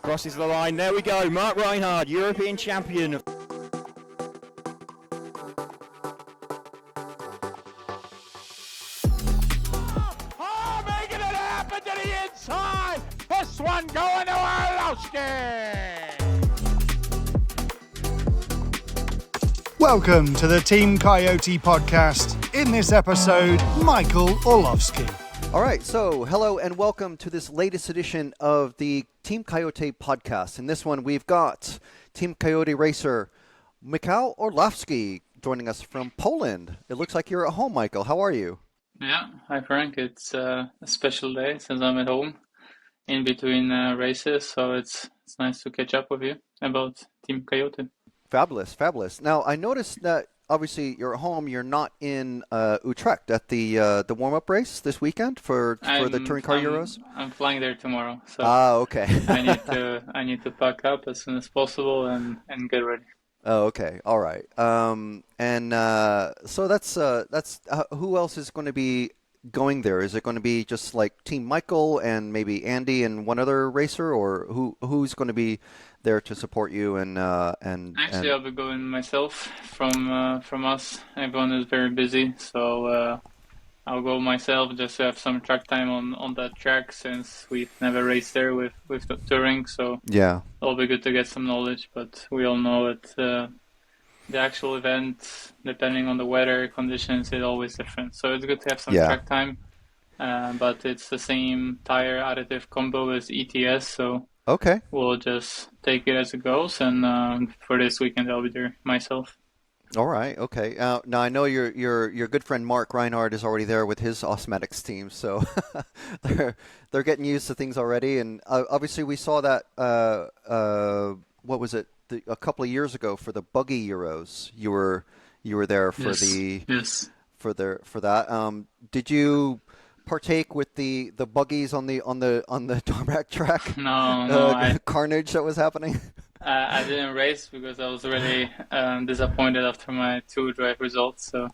Crosses the line. There we go. Mark Reinhard, European champion. Oh, making it happen to the inside. This one going to Orlowski. Welcome to the Team Cayote Podcast. In this episode, Michal Orlowski. All right, so hello and welcome to this latest edition of the Team Cayote Podcast. In this one, we've got Team Cayote racer Michal Orlowski joining us from Poland. It looks like you're at home, Michael. How are you? Yeah, hi Frank. It's a special day since I'm at home in between races, so it's nice to catch up with you about Team Cayote. Fabulous, fabulous. Now, I noticed that obviously you're at home. You're not in Utrecht at the warm-up race this weekend for the Touring Car Euros. I'm flying there tomorrow, so okay. I need to pack up as soon as possible and get ready. Oh, okay. All right. So that's who else is going to be going there? Is it going to be just like Team Michael and maybe Andy and one other racer, or who's going to be there to support you? Actually, I'll be going myself from us. Everyone is very busy, so I'll go myself just to have some track time on that track since we've never raced there with the touring. So yeah, it'll be good to get some knowledge. But we all know that the actual event, depending on the weather conditions, is always different. So it's good to have some track time. But it's the same tire additive combo as ETS, so okay, we'll just take it as it goes. And for this weekend, I'll be there myself. All right, okay. Now I know your good friend Mark Reinhard is already there with his Osmatics team, so they're getting used to things already. And obviously, we saw that. What was it? A couple of years ago for the Buggy Euros, you were there for for that. Did you partake with the buggies on the tarmac track? No, carnage that was happening. I didn't race because I was really disappointed after my two drive results. So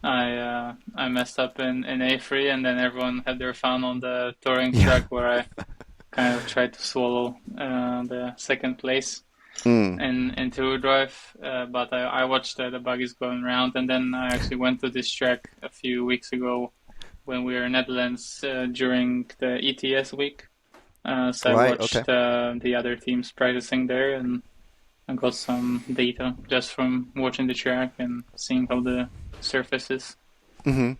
I messed up in A3, and then everyone had their fun on the touring track where I kind of tried to swallow the second place. In two drive, but I watched the buggies going around, and then I actually went to this track a few weeks ago when we were in Netherlands during the ETS week. So I watched the other teams practicing there, and I got some data just from watching the track and seeing how the surface is. Mm-hmm.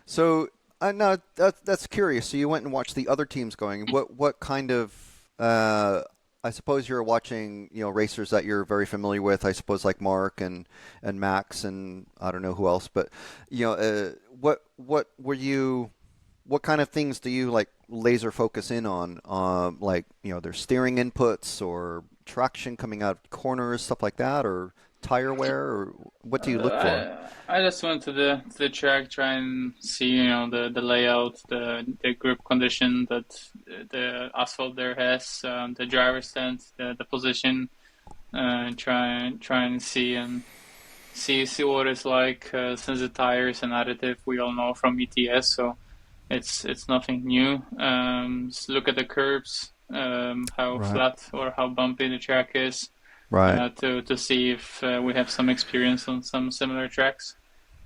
So now that's curious. So you went and watched the other teams going. What kind of I suppose you're watching, racers that you're very familiar with. I suppose like Mark and Max and I don't know who else. But what were you? What kind of things do you like laser focus in on? Like their steering inputs or traction coming out of corners, stuff like that, or tire wear, or what do you look for? I just went to the track, try and see the layout, the grip condition that the asphalt there has, the driver stand, the position, try and see what it's like since the tires and additive we all know from ETS, so it's nothing new. Just look at the curbs, how flat or how bumpy the track is. Right. To see if we have some experience on some similar tracks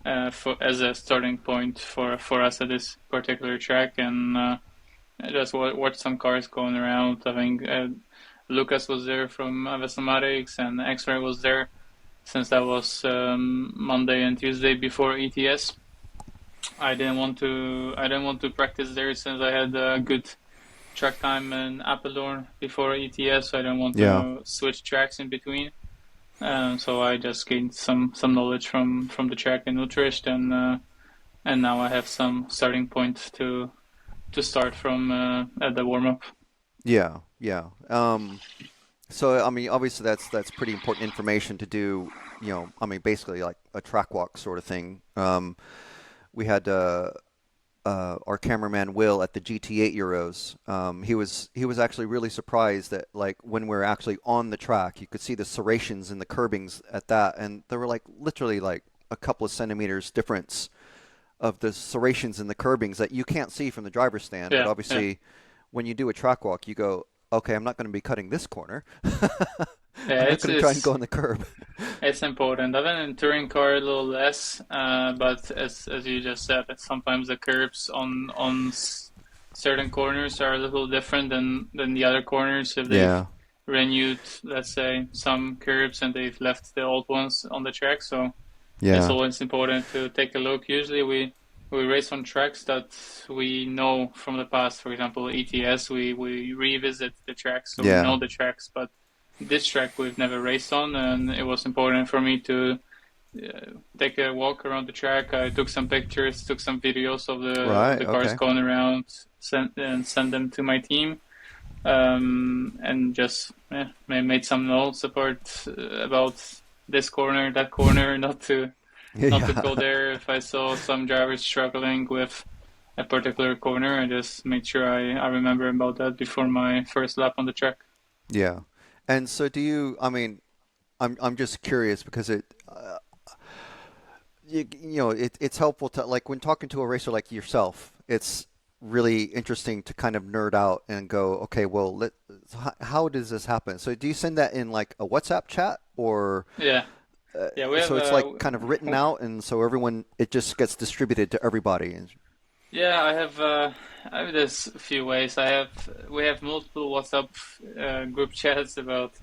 as a starting point for us at this particular track, and just watch some cars going around. I think Lucas was there from Avesomatics and X-Ray was there since that was Monday and Tuesday before ETS. I didn't want to practice there since I had a good track time in Apeldoorn before ETS, so I don't want to switch tracks in between. So I just gained some knowledge from the track in Utrecht, and now I have some starting point to start from at the warm up. Yeah. So I mean, obviously that's pretty important information to do. Basically like a track walk sort of thing. We had our cameraman Will at the GT8 Euros. He was actually really surprised that like when we're actually on the track, you could see the serrations and the curbings at that, and there were like literally like a couple of centimeters difference of the serrations and the curbings that you can't see from the driver's stand. But obviously, when you do a track walk, you go, okay, I'm not going to be cutting this corner. Yeah, I'm not going to try and go on the curb. It's important. I've been in touring car a little less, but as you just said, sometimes the curbs on certain corners are a little different than the other corners. If they've renewed, let's say, some curbs and they've left the old ones on the track, so it's always important to take a look. Usually we race on tracks that we know from the past. For example, ETS, we revisit the tracks, so we know the tracks, but this track we've never raced on, and it was important for me to take a walk around the track. I took some pictures, took some videos of the cars going around, send them to my team, and just made some notes about this corner, that corner, not to go there. If I saw some drivers struggling with a particular corner, I just made sure I remember about that before my first lap on the track. Yeah. And so do you, I mean, I'm just curious because it's helpful to, like, when talking to a racer like yourself, it's really interesting to kind of nerd out and go, okay, well, how does this happen? So do you send that in like a WhatsApp chat or? Yeah. So it's like kind of written out, and so it just gets distributed to everybody. Yeah, I have this a few ways. We have multiple WhatsApp group chats about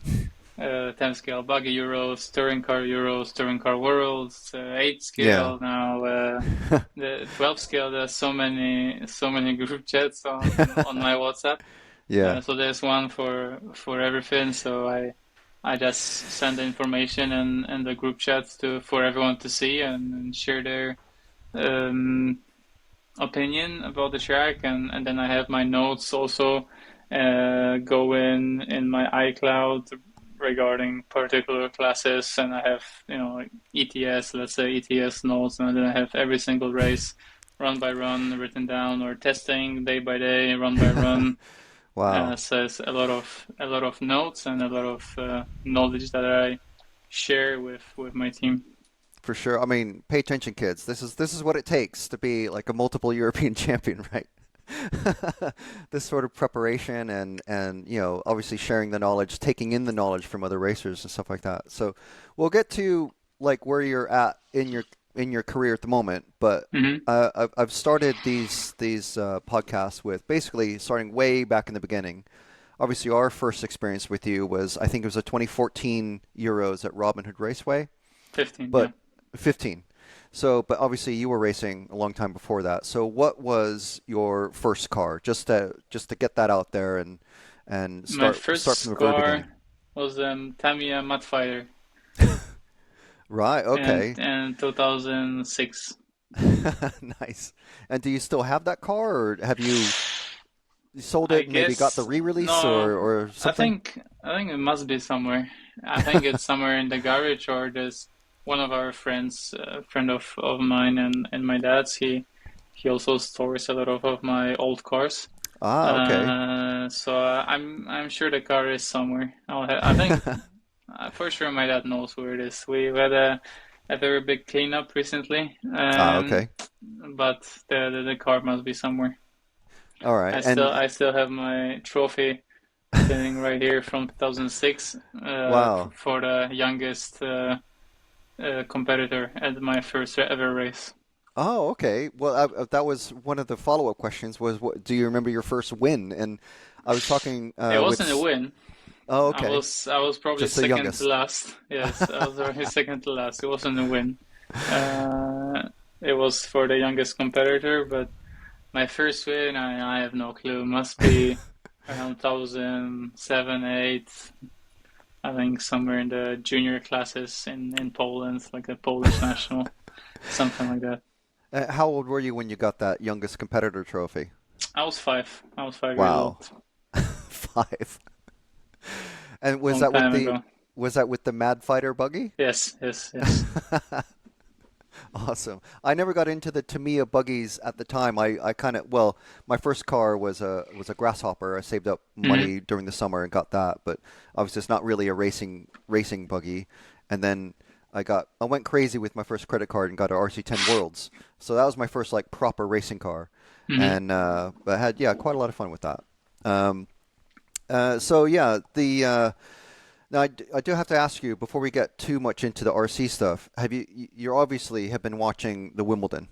10 scale Buggy Euros, Touring Car Worlds, 8 scale now, the 12 scale. There's so many group chats on my WhatsApp. Yeah. So there's one for everything. So I just send the information and the group chats for everyone to see and share their opinion about the track, and then I have my notes also go in my iCloud regarding particular classes, and I have ETS, let's say ETS notes, and then I have every single race run by run written down, or testing day by day, run by run. Wow. So it's a lot of notes and a lot of knowledge that I share with my team. For sure. I mean, pay attention, kids. This is what it takes to be like a multiple European champion, right? This sort of preparation and obviously sharing the knowledge, taking in the knowledge from other racers and stuff like that. So we'll get to like where you're at in your career at the moment, but I've started these podcasts with basically starting way back in the beginning. Obviously, our first experience with you was, I think it was a 2014 Euros at Robin Hood Raceway. 15. But 15. So, but obviously you were racing a long time before that. So what was your first car? Just to get that out there and start from the very beginning. Was Tamiya Mud Fighter. Right, okay. And 2006. Nice. And do you still have that car, or have you sold it and maybe got the re-release or something? I think it must be somewhere. I think it's somewhere in the garage, or there's one of our friends, a friend of mine and my dad's, he also stores a lot of my old cars. Ah, okay. So I'm sure the car is somewhere. I think for sure my dad knows where it is. We had a very big cleanup recently. Okay. But the car must be somewhere. All right. I still have my trophy sitting right here from 2006. Wow. For the youngest competitor at my first ever race. Oh, okay. Well, that was one of the follow-up questions. Was do you remember your first win? And I was talking. It wasn't a win. Oh, okay. I was probably just second to last. Yes, I was probably second to last. It wasn't a win. It was for the youngest competitor, but my first win, I have no clue. Must be around 2007, 8. I think somewhere in the junior classes in Poland, like a Polish national, something like that. How old were you when you got that youngest competitor trophy? I was 5. I was 5 wow. years old. 5. And was that with the Mad Fighter buggy? Yes. Awesome. I never got into the Tamiya buggies at the time. I kind of, my first car was a Grasshopper. I saved up money during the summer and got that, but obviously it's not really a racing buggy. And then I went crazy with my first credit card and got an RC10 Worlds. So that was my first like proper racing car. And but I had quite a lot of fun with that. So yeah, now I do have to ask you before we get too much into the RC stuff. You obviously have been watching the Wimbledon?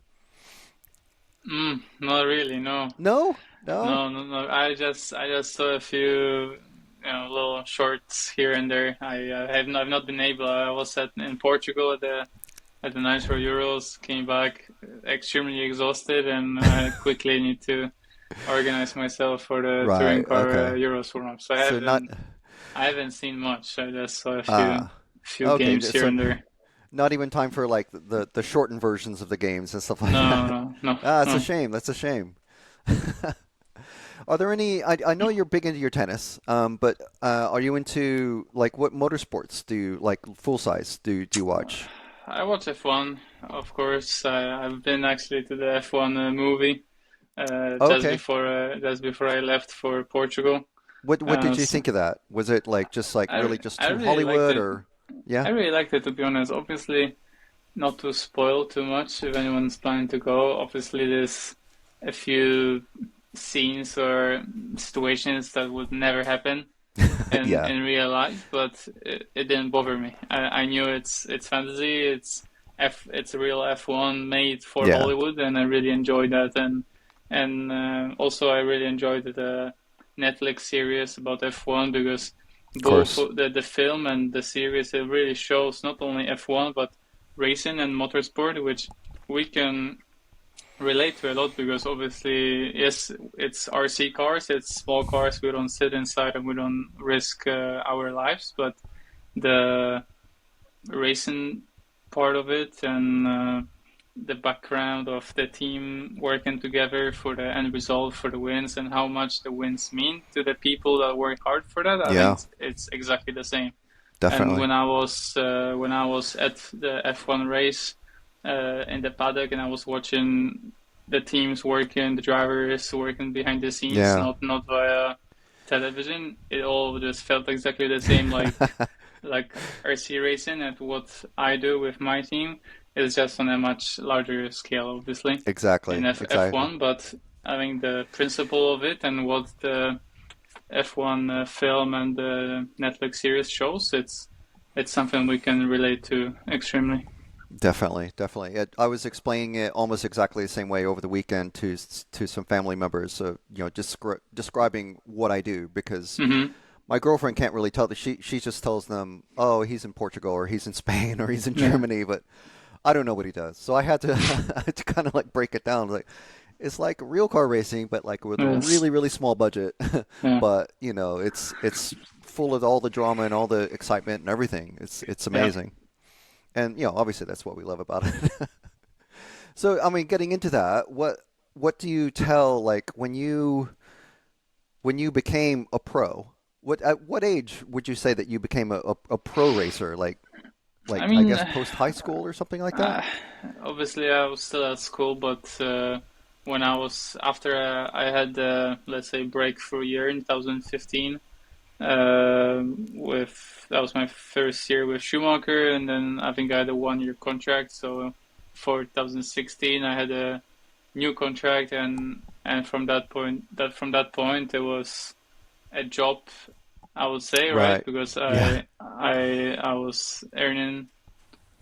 Not really, no. No. No. I just saw a few, little shorts here and there. I've not been able. I was in Portugal at the Nitro Euros. Came back extremely exhausted, and I quickly need to organize myself for the touring car Euros warm-up. So I haven't seen much. I just saw a few games here and there. Not even time for like the shortened versions of the games and stuff like that. No. That's a shame. That's a shame. Are there any? I know you're big into your tennis, but are you into like what motorsports do you like full size do you watch? I watch F1, of course. I've been actually to the F1 movie just before I left for Portugal. What did you think of that? Was it like just like really just too really Hollywood or? Yeah, I really liked it, to be honest. Obviously, not to spoil too much if anyone's planning to go. Obviously, there's a few scenes or situations that would never happen in real life, but it didn't bother me. I knew it's fantasy. It's a real F1 made for Hollywood, and I really enjoyed that. And also I really enjoyed the Netflix series about F1 because both the film and the series, it really shows not only F1 but racing and motorsport, which we can relate to a lot because obviously, yes, it's RC cars, it's small cars, we don't sit inside and we don't risk our lives, but the racing part of it and the background of the team working together for the end result, for the wins, and how much the wins mean to the people that work hard for that. I think it's exactly the same. Definitely. And when I was at the F1 race in the paddock, and I was watching the teams working, the drivers working behind the scenes, not via television, it all just felt exactly the same, like RC racing. And what I do with my team is just on a much larger scale, obviously. Exactly. In F1, but I think the principle of it and what the F1 film and the Netflix series shows, it's something we can relate to extremely. Definitely. I was explaining it almost exactly the same way over the weekend to some family members. Describing what I do because my girlfriend can't really tell. She just tells them, "Oh, he's in Portugal or he's in Spain or he's in Germany," but I don't know what he does. So I had to kind of like break it down. Like it's like real car racing, but like with a really, really small budget. But it's full of all the drama and all the excitement and everything. It's amazing. And obviously that's what we love about it. So I mean, getting into that, what do you tell like when you became a pro? At what age would you say that you became a pro racer? I guess post high school or something like that. Obviously, I was still at school, but when after I had let's say breakthrough year in 2015, that was my first year with Schumacher, and then I think I had a 1-year contract. So for 2016, I had a new contract, and from that point, it was a job, I would say, right? Because I was earning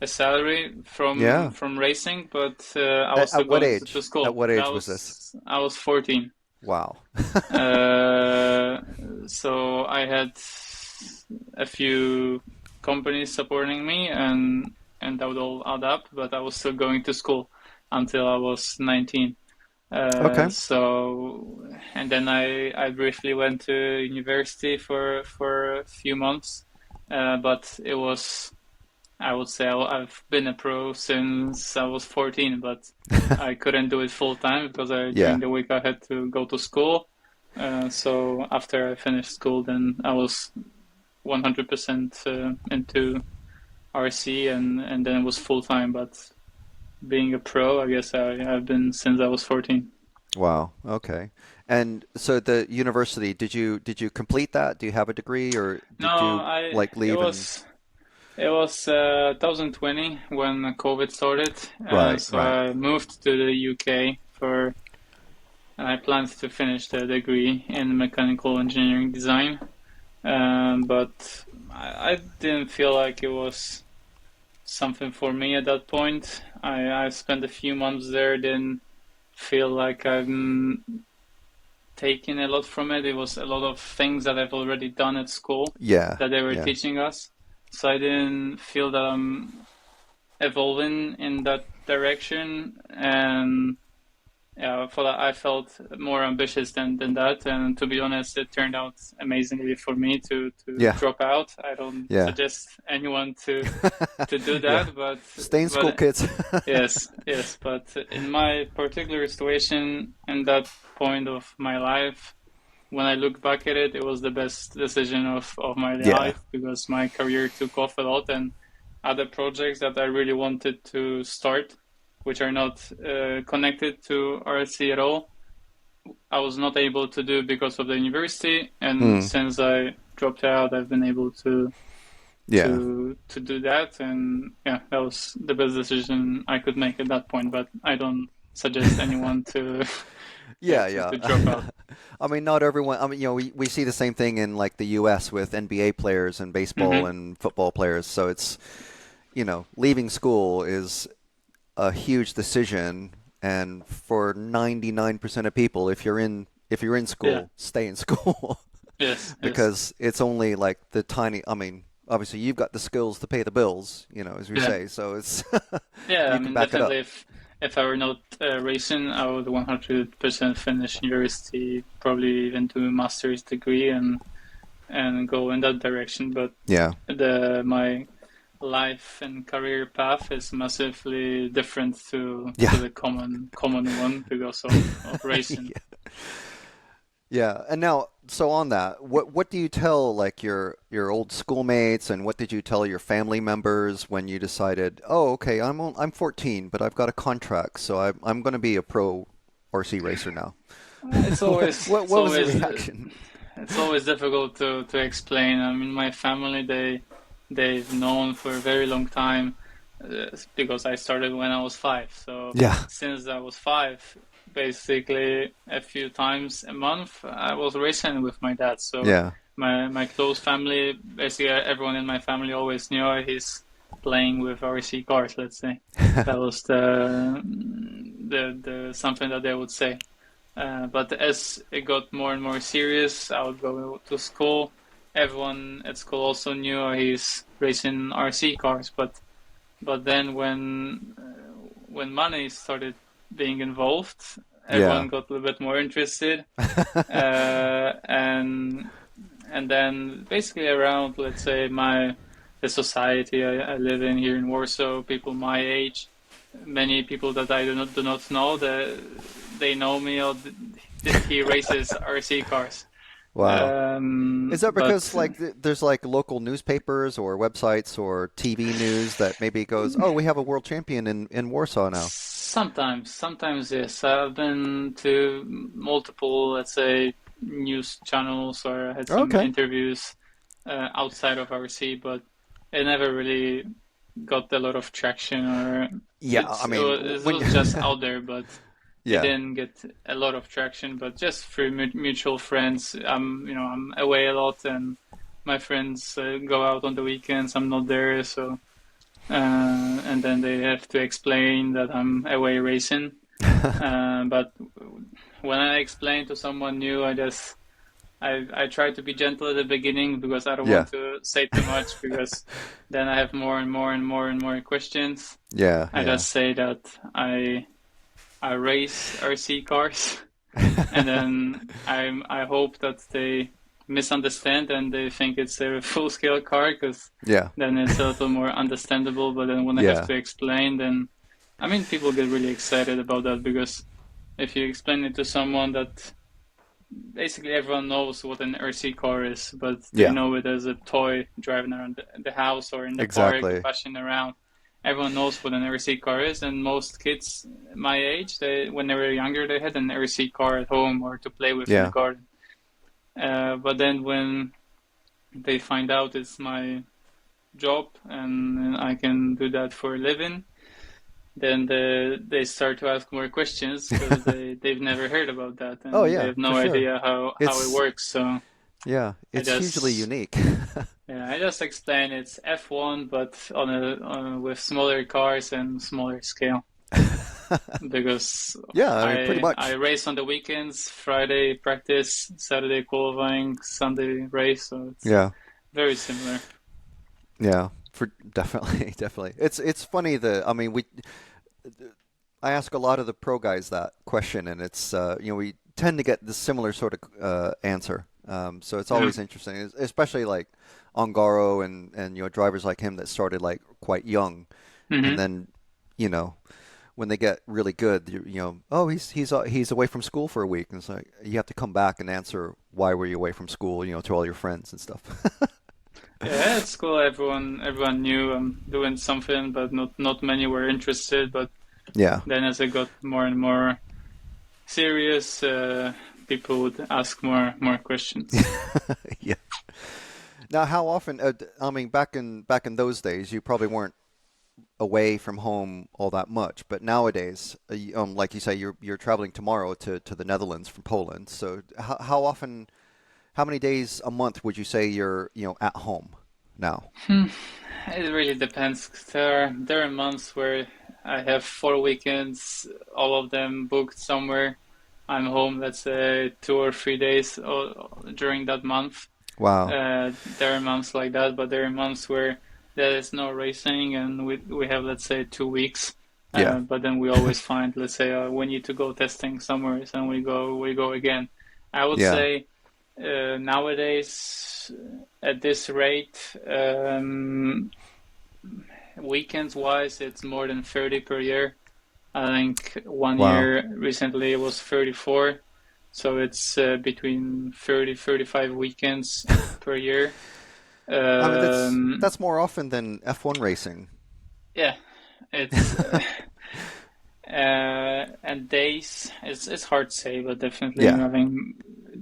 a salary from racing, but I was still going to school. At what age was this? I was 14. Wow. So I had a few companies supporting me, and that would all add up, but I was still going to school until I was 19. So, and then I briefly went to university for a few months, but it was, I would say I've been a pro since I was 14, but I couldn't do it full time because during the week I had to go to school. So after I finished school, then I was 100% into RC, and then it was full time, but being a pro, I guess I've been since I was 14. Wow. Okay. And so the university, did you complete that? Do you have a degree, or did you leave? It was 2020 when COVID started. Right. I moved to the UK for and I planned to finish the degree in mechanical engineering design. But I didn't feel like it was something for me at that point. I spent a few months there, didn't feel like I'm taking a lot from it. It was a lot of things that I've already done at school that they were teaching us. So I didn't feel that I'm evolving in that direction, and I felt more ambitious than that. And to be honest, it turned out amazingly for me to drop out. I don't suggest anyone to do that, but stay in school, kids. yes. But in my particular situation, in that point of my life, when I look back at it, it was the best decision of my life, because my career took off a lot, and other projects that I really wanted to start, which are not connected to RC at all, I was not able to do because of the university. And since I dropped out, I've been able to do that. And that was the best decision I could make at that point. But I don't suggest anyone to to drop out. I mean, not everyone. I mean, we see the same thing in like the U.S. with NBA players and baseball and football players. So it's, leaving school is a huge decision, and for 99% of people, if you're in school, stay in school. Because it's only like the tiny. I mean, obviously you've got the skills to pay the bills, as we say. So it's I mean, definitely. If I were not racing, I would 100% finish university, probably even do a master's degree and go in that direction. But my life and career path is massively different to the common one because of racing. And now, so on that, what do you tell like your old schoolmates, and what did you tell your family members when you decided, okay, I'm 14, but I've got a contract, so I'm going to be a pro RC racer now? It's always what was the reaction? It's always difficult to explain. I mean, my family, they've known for a very long time, because I started when I was 5. So since I was 5, basically a few times a month I was racing with my dad. So my close family, basically everyone in my family always knew he's playing with RC cars, let's say. That was the something that they would say. But as it got more and more serious, I would go to school. Everyone at school also knew he's racing RC cars, but then when money started being involved, everyone got a little bit more interested, and then basically around, let's say, the society I live in here in Warsaw, people my age, many people that I do not know, that they know me, or he races RC cars. Wow. Is that because there's like local newspapers or websites or TV news that maybe goes, we have a world champion in Warsaw now? Sometimes yes. I've been to multiple, let's say, news channels, or had some interviews outside of RC, but it never really got a lot of traction. Or it was just out there, but it didn't get a lot of traction. But just through mutual friends, I'm away a lot, and my friends go out on the weekends. I'm not there, so. And then they have to explain that I'm away racing. But when I explain to someone new, I try to be gentle at the beginning, because I don't want to say too much, because then I have more and more questions. I just say that I race RC cars, and then I hope that they misunderstand and they think it's a full-scale car, because then it's a little more understandable. But then when I have to explain, then people get really excited about that, because if you explain it to someone that basically everyone knows what an RC car is, but they know it as a toy driving around the house or in the park, flashing around. Everyone knows what an RC car is, and most kids my age, when they were younger, they had an RC car at home or to play with in the garden. But then when they find out it's my job and I can do that for a living, then they start to ask more questions because they've never heard about that, and Oh, yeah, they have no for sure. idea how it works. So Yeah, it's hugely unique. yeah, I just explain it's F1, but with smaller cars and smaller scale. Because Yeah, I mean, pretty much. I race on the weekends, Friday practice, Saturday qualifying, Sunday race, so it's very similar. Yeah, definitely, definitely. It's funny that I mean I ask a lot of the pro guys that question, and it's we tend to get the similar sort of answer. So it's always interesting, especially like Ongaro and drivers like him that started like quite young, and then when they get really good, he's away from school for a week, and it's like you have to come back and answer why were you away from school, to all your friends and stuff. Yeah, at school everyone knew I'm doing something, but not many were interested. But then as I got more and more serious, people would ask more questions. Yeah. Now, how often? I mean, back in those days, you probably weren't away from home all that much. But nowadays, like you say, you're traveling tomorrow to the Netherlands from Poland. So how often? How many days a month would you say you're at home now? It really depends. There are months where I have 4 weekends, all of them booked somewhere. I'm home, let's say 2 or 3 days during that month. Wow. There are months like that, but there are months where there is no racing and we have, let's say, 2 weeks. But then we always find, let's say, we need to go testing somewhere, and we go again. I would say nowadays at this rate, weekends wise, it's more than 30 per year. I think one year recently it was 34, so it's between 35 weekends per year. I mean, that's more often than F1 racing. Yeah, it's and days, it's hard to say, but definitely having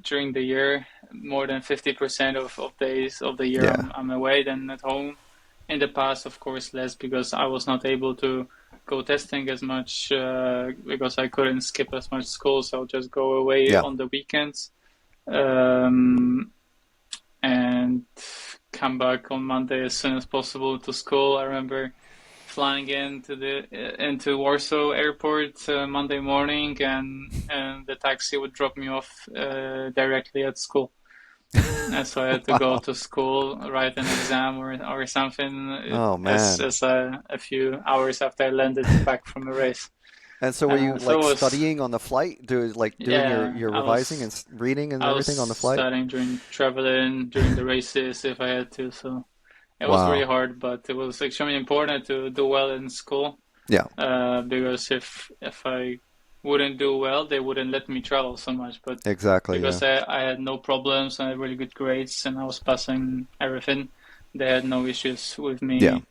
during the year more than 50% of days of the year I'm away than at home. In the past, of course, less because I was not able to go testing as much because I couldn't skip as much school, so I'll just go away on the weekends and come back on Monday as soon as possible to school. I remember flying into Warsaw Airport Monday morning, and the taxi would drop me off directly at school. And so I had to go to school, write an exam or something. Oh man! As a few hours after I landed back from the race. And so were you studying on the flight, doing your revising and reading and everything on the flight? I was studying during the races if I had to. So it was really hard, but it was extremely important to do well in school. Yeah. Because if I wouldn't do well, they wouldn't let me travel so much. But exactly, because I had no problems and I had really good grades and I was passing everything, they had no issues with me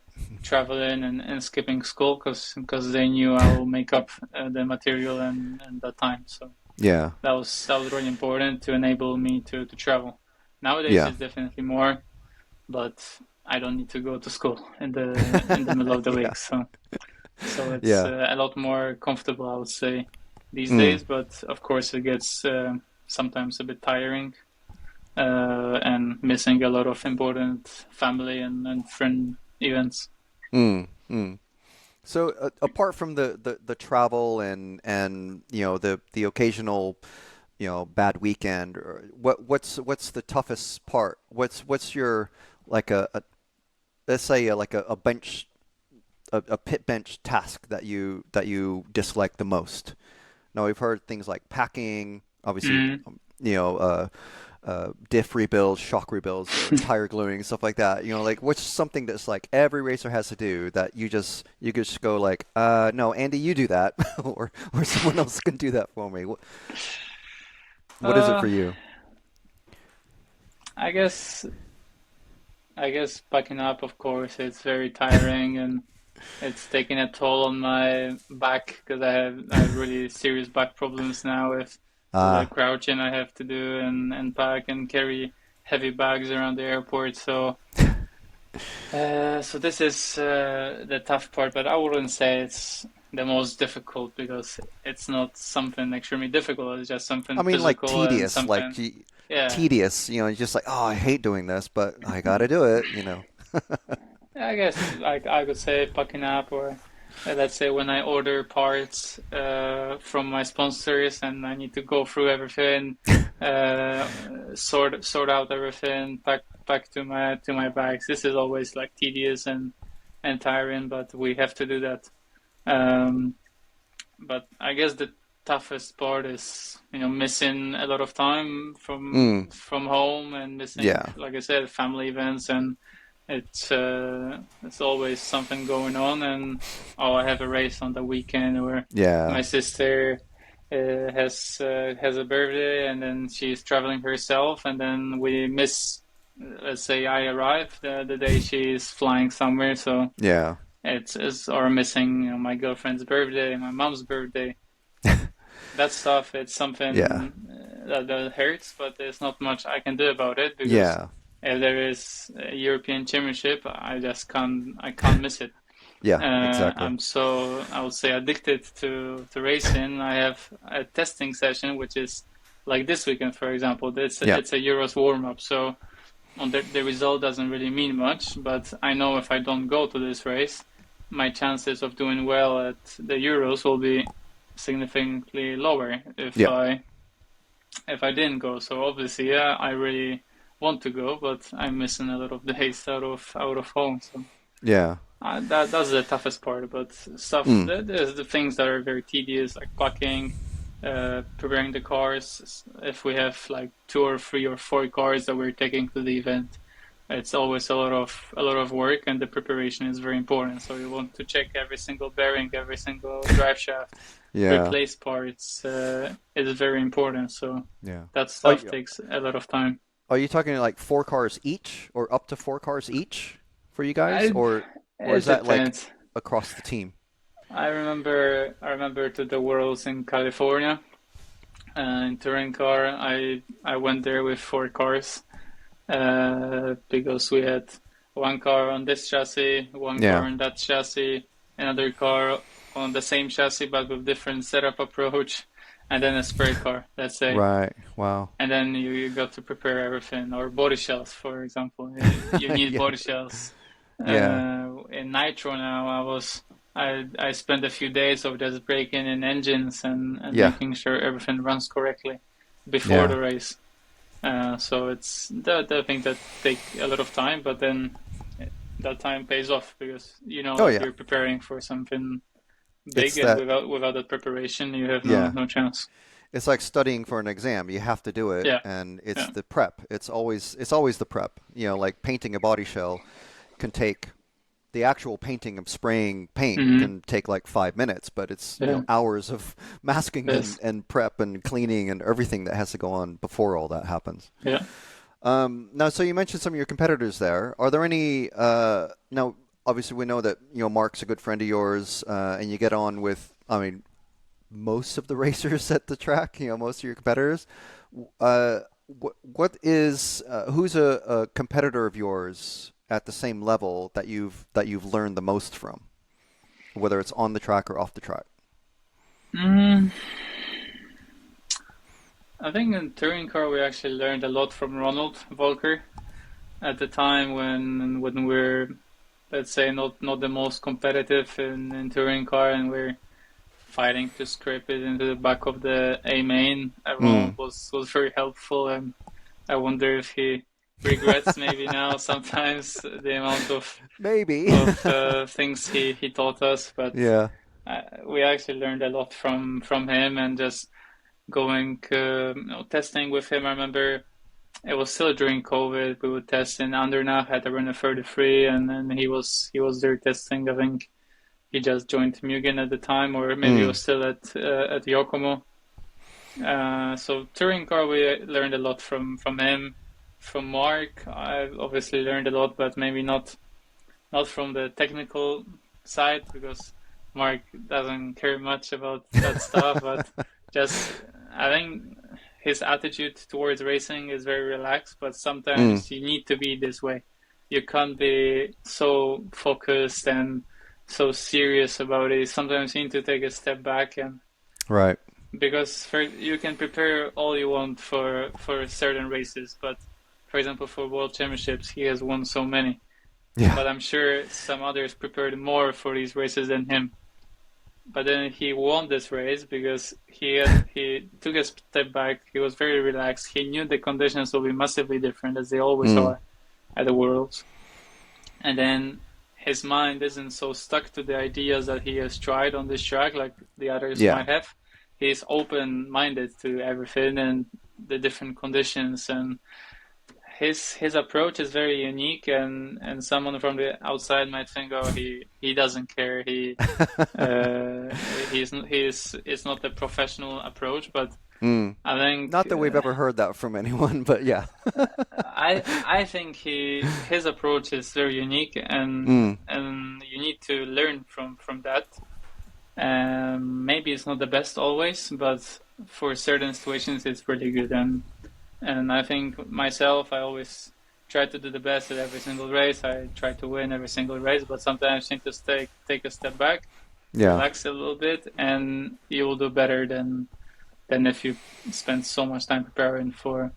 traveling and skipping school because they knew I will make up the material and that time. So that was really important to enable me to travel. Nowadays it's definitely more, but I don't need to go to school in the middle of the week. So it's a lot more comfortable, I would say, these days. But of course it gets sometimes a bit tiring and missing a lot of important family and friend events. So apart from the travel and the occasional bad weekend, or what's the toughest part? What's your like let's say like a bench a pit bench task that you dislike the most? Now we've heard things like packing, obviously, diff rebuilds, shock rebuilds, tire gluing, stuff like that. Like what's something that's like every racer has to do that you just go like, no, Andy, you do that, or someone else can do that for me. What is it for you? I guess packing up, of course, it's very tiring and it's taking a toll on my back because I have really serious back problems now with the crouching I have to do and pack and carry heavy bags around the airport. So this is the tough part, but I wouldn't say it's the most difficult, because it's not something extremely difficult. It's just something I mean, like physical and tedious, something. Yeah. tedious. You're just like, oh, I hate doing this, but I got to do it. I guess like I could say packing up, or let's say when I order parts from my sponsors and I need to go through everything, sort out everything, pack to my bags. This is always like tedious and tiring, but we have to do that. But I guess the toughest part is missing a lot of time from home, and missing, like I said, family events, and it's always something going on, and I have a race on the weekend, or my sister has a birthday, and then she's traveling herself, and then we miss. Let's say I arrive the day she's flying somewhere, so it's or missing my girlfriend's birthday, my mom's birthday. That stuff, it's something that hurts, but there's not much I can do about it, because if there is a European Championship, I can't miss it. Exactly. I'm so, I would say, addicted to racing. I have a testing session, which is like this weekend, for example. It's a Euros warm-up, so the result doesn't really mean much, but I know if I don't go to this race, my chances of doing well at the Euros will be significantly lower if I didn't go. So obviously, I really want to go, but I'm missing a lot of days out of home. So that's the toughest part. But stuff, there's the things that are very tedious, like packing, preparing the cars. If we have like 2 or 3 or 4 cars that we're taking to the event, it's always a lot of work, and the preparation is very important. So you want to check every single bearing, every single drive shaft, replace parts. It is very important. So that stuff takes a lot of time. Are you talking like 4 cars each, or up to 4 cars each for you guys, or is that depends. Like across the team? I remember to the Worlds in California, in touring car. I went there with 4 cars. Because we had 1 car on this chassis, 1 car on that chassis, another car on the same chassis but with different setup approach, and then a spare car, let's say. Right, wow. And then you got to prepare everything, or body shells, for example. You need body shells. In Nitro now, I spent a few days of just breaking in engines and making sure everything runs correctly before the race. So it's the thing that take a lot of time, but then that time pays off, because you're preparing for something big, and without that preparation, you have no chance. It's like studying for an exam. You have to do it, and it's the prep. It's always the prep. Like painting a body shell can take. The actual painting of spraying paint can take like 5 minutes, but it's hours of masking and prep and cleaning and everything that has to go on before all that happens. Yeah. Now, so you mentioned some of your competitors there. Are there any? Now, obviously, we know that Mark's a good friend of yours, and you get on with, most of the racers at the track. Most of your competitors. What is? Who's a competitor of yours at the same level that you've learned the most from, whether it's on the track or off the track? I think in touring car we actually learned a lot from Ronald Volker at the time when we're, let's say, not the most competitive in touring car, and we're fighting to scrape it into the back of the A main. Ronald was very helpful, and I wonder if he regrets maybe now sometimes the amount of things he taught us, but we actually learned a lot from him, and just going testing with him. I remember it was still during COVID. We would test in Andernach, had to run a 33, and then he was there testing. I think he just joined Mugen at the time, or maybe he was still at Yokomo. So touring car, we learned a lot from him. From Mark, I obviously learned a lot, but maybe not from the technical side, because Mark doesn't care much about that stuff. But just, I think his attitude towards racing is very relaxed, but sometimes you need to be this way. You can't be so focused and so serious about it. Sometimes you need to take a step back, and Right. because you can prepare all you want for certain races, but for example, for World Championships, he has won so many. Yeah. But I'm sure some others prepared more for these races than him. But then he won this race because he took a step back. He was very relaxed. He knew the conditions will be massively different, as they always are at the Worlds. And then his mind isn't so stuck to the ideas that he has tried on this track like the others might have. He's open-minded to everything and the different conditions, and his approach is very unique, and someone from the outside might think, oh, he doesn't care. It's not a professional approach, but I think not that we've ever heard that from anyone, but yeah. I think his approach is very unique, and you need to learn from that. Maybe it's not the best always, but for certain situations it's really good. And I think myself, I always try to do the best at every single race. I try to win every single race, but sometimes you need to take a step back, relax a little bit, and you will do better than if you spend so much time preparing for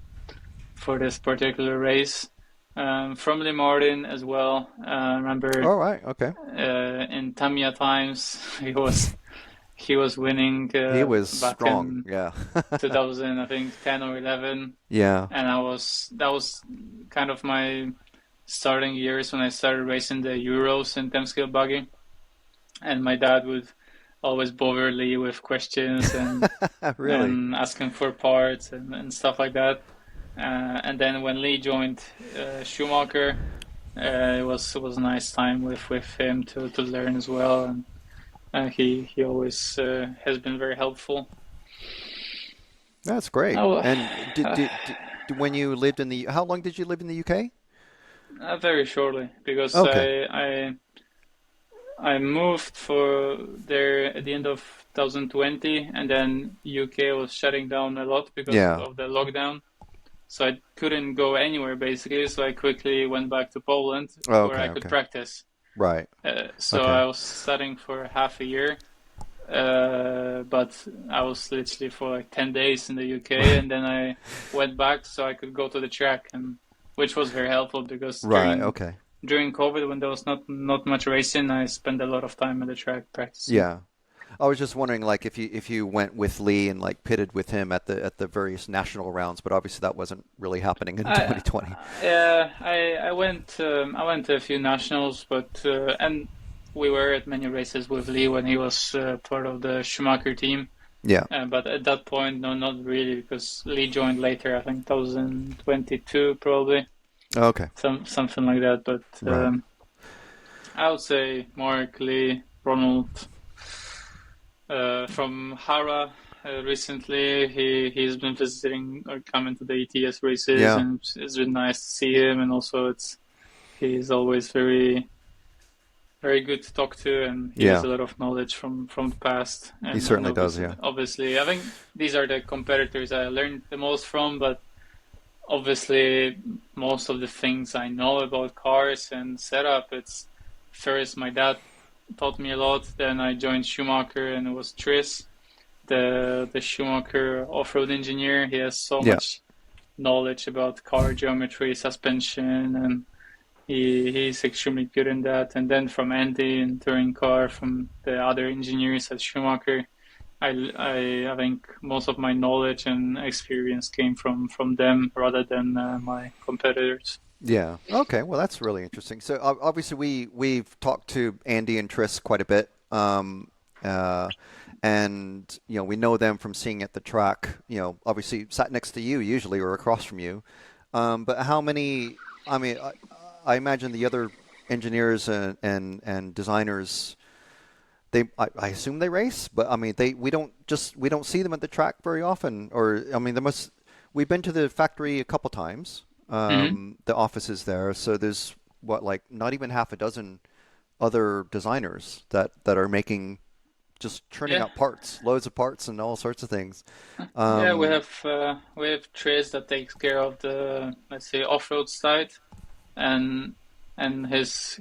this particular race. From Le Martin as well. Remember? All right. Okay. In Tamiya times, he was winning. He was back strong. In 2000, I think 10 or 11. Yeah. And that was kind of my starting years when I started racing the Euros in 10-scale buggy. And my dad would always bother Lee with questions and, really? and asking for parts and stuff like that. And then when Lee joined Schumacher, it was a nice time with him to learn as well, and he always has been very helpful. That's great. Oh, and did when you lived in how long did you live in the UK? Very shortly, because I moved for there at the end of 2020, and then UK was shutting down a lot because of the lockdown. So I couldn't go anywhere basically. So I quickly went back to Poland where I could practice. Right. I was studying for half a year, but I was literally for like 10 days in the UK, and then I went back so I could go to the track, and which was very helpful because during COVID, when there was not much racing, I spent a lot of time at the track practicing. Yeah. I was just wondering, like, if you went with Lee and like pitted with him at the various national rounds, but obviously that wasn't really happening in 2020. Yeah, I went to a few nationals, but and we were at many races with Lee when he was part of the Schumacher team. Yeah. But at that point, no, not really, because Lee joined later. I think 2022 probably. Okay. Something like that, but I would say Mark, Lee, Ronald. From Hara recently, he's been visiting or coming to the ETS races, and it's been nice to see him. And also, he's always very, very good to talk to, and he has a lot of knowledge from the past. And, he certainly does. Yeah. Obviously, I think these are the competitors I learned the most from, but obviously, most of the things I know about cars and setup, it's first my dad taught me a lot. Then I joined Schumacher, and it was Tris, the Schumacher off-road engineer. He has so much knowledge about car geometry, suspension, and he's extremely good in that. And then from Andy in touring car, from the other engineers at Schumacher, I think most of my knowledge and experience came from them rather than my competitors. Yeah. Okay. Well, that's really interesting. So obviously we've talked to Andy and Tris quite a bit, and we know them from seeing at the track. Obviously sat next to you usually or across from you. But how many? I mean, I imagine the other engineers and designers. I assume they race, but I mean we don't see them at the track very often. Or I mean we've been to the factory a couple times. The office is there, so there's not even half a dozen other designers that are making, just churning out parts, loads of parts and all sorts of things. We have Tris that takes care of the, let's say, off-road side, and and his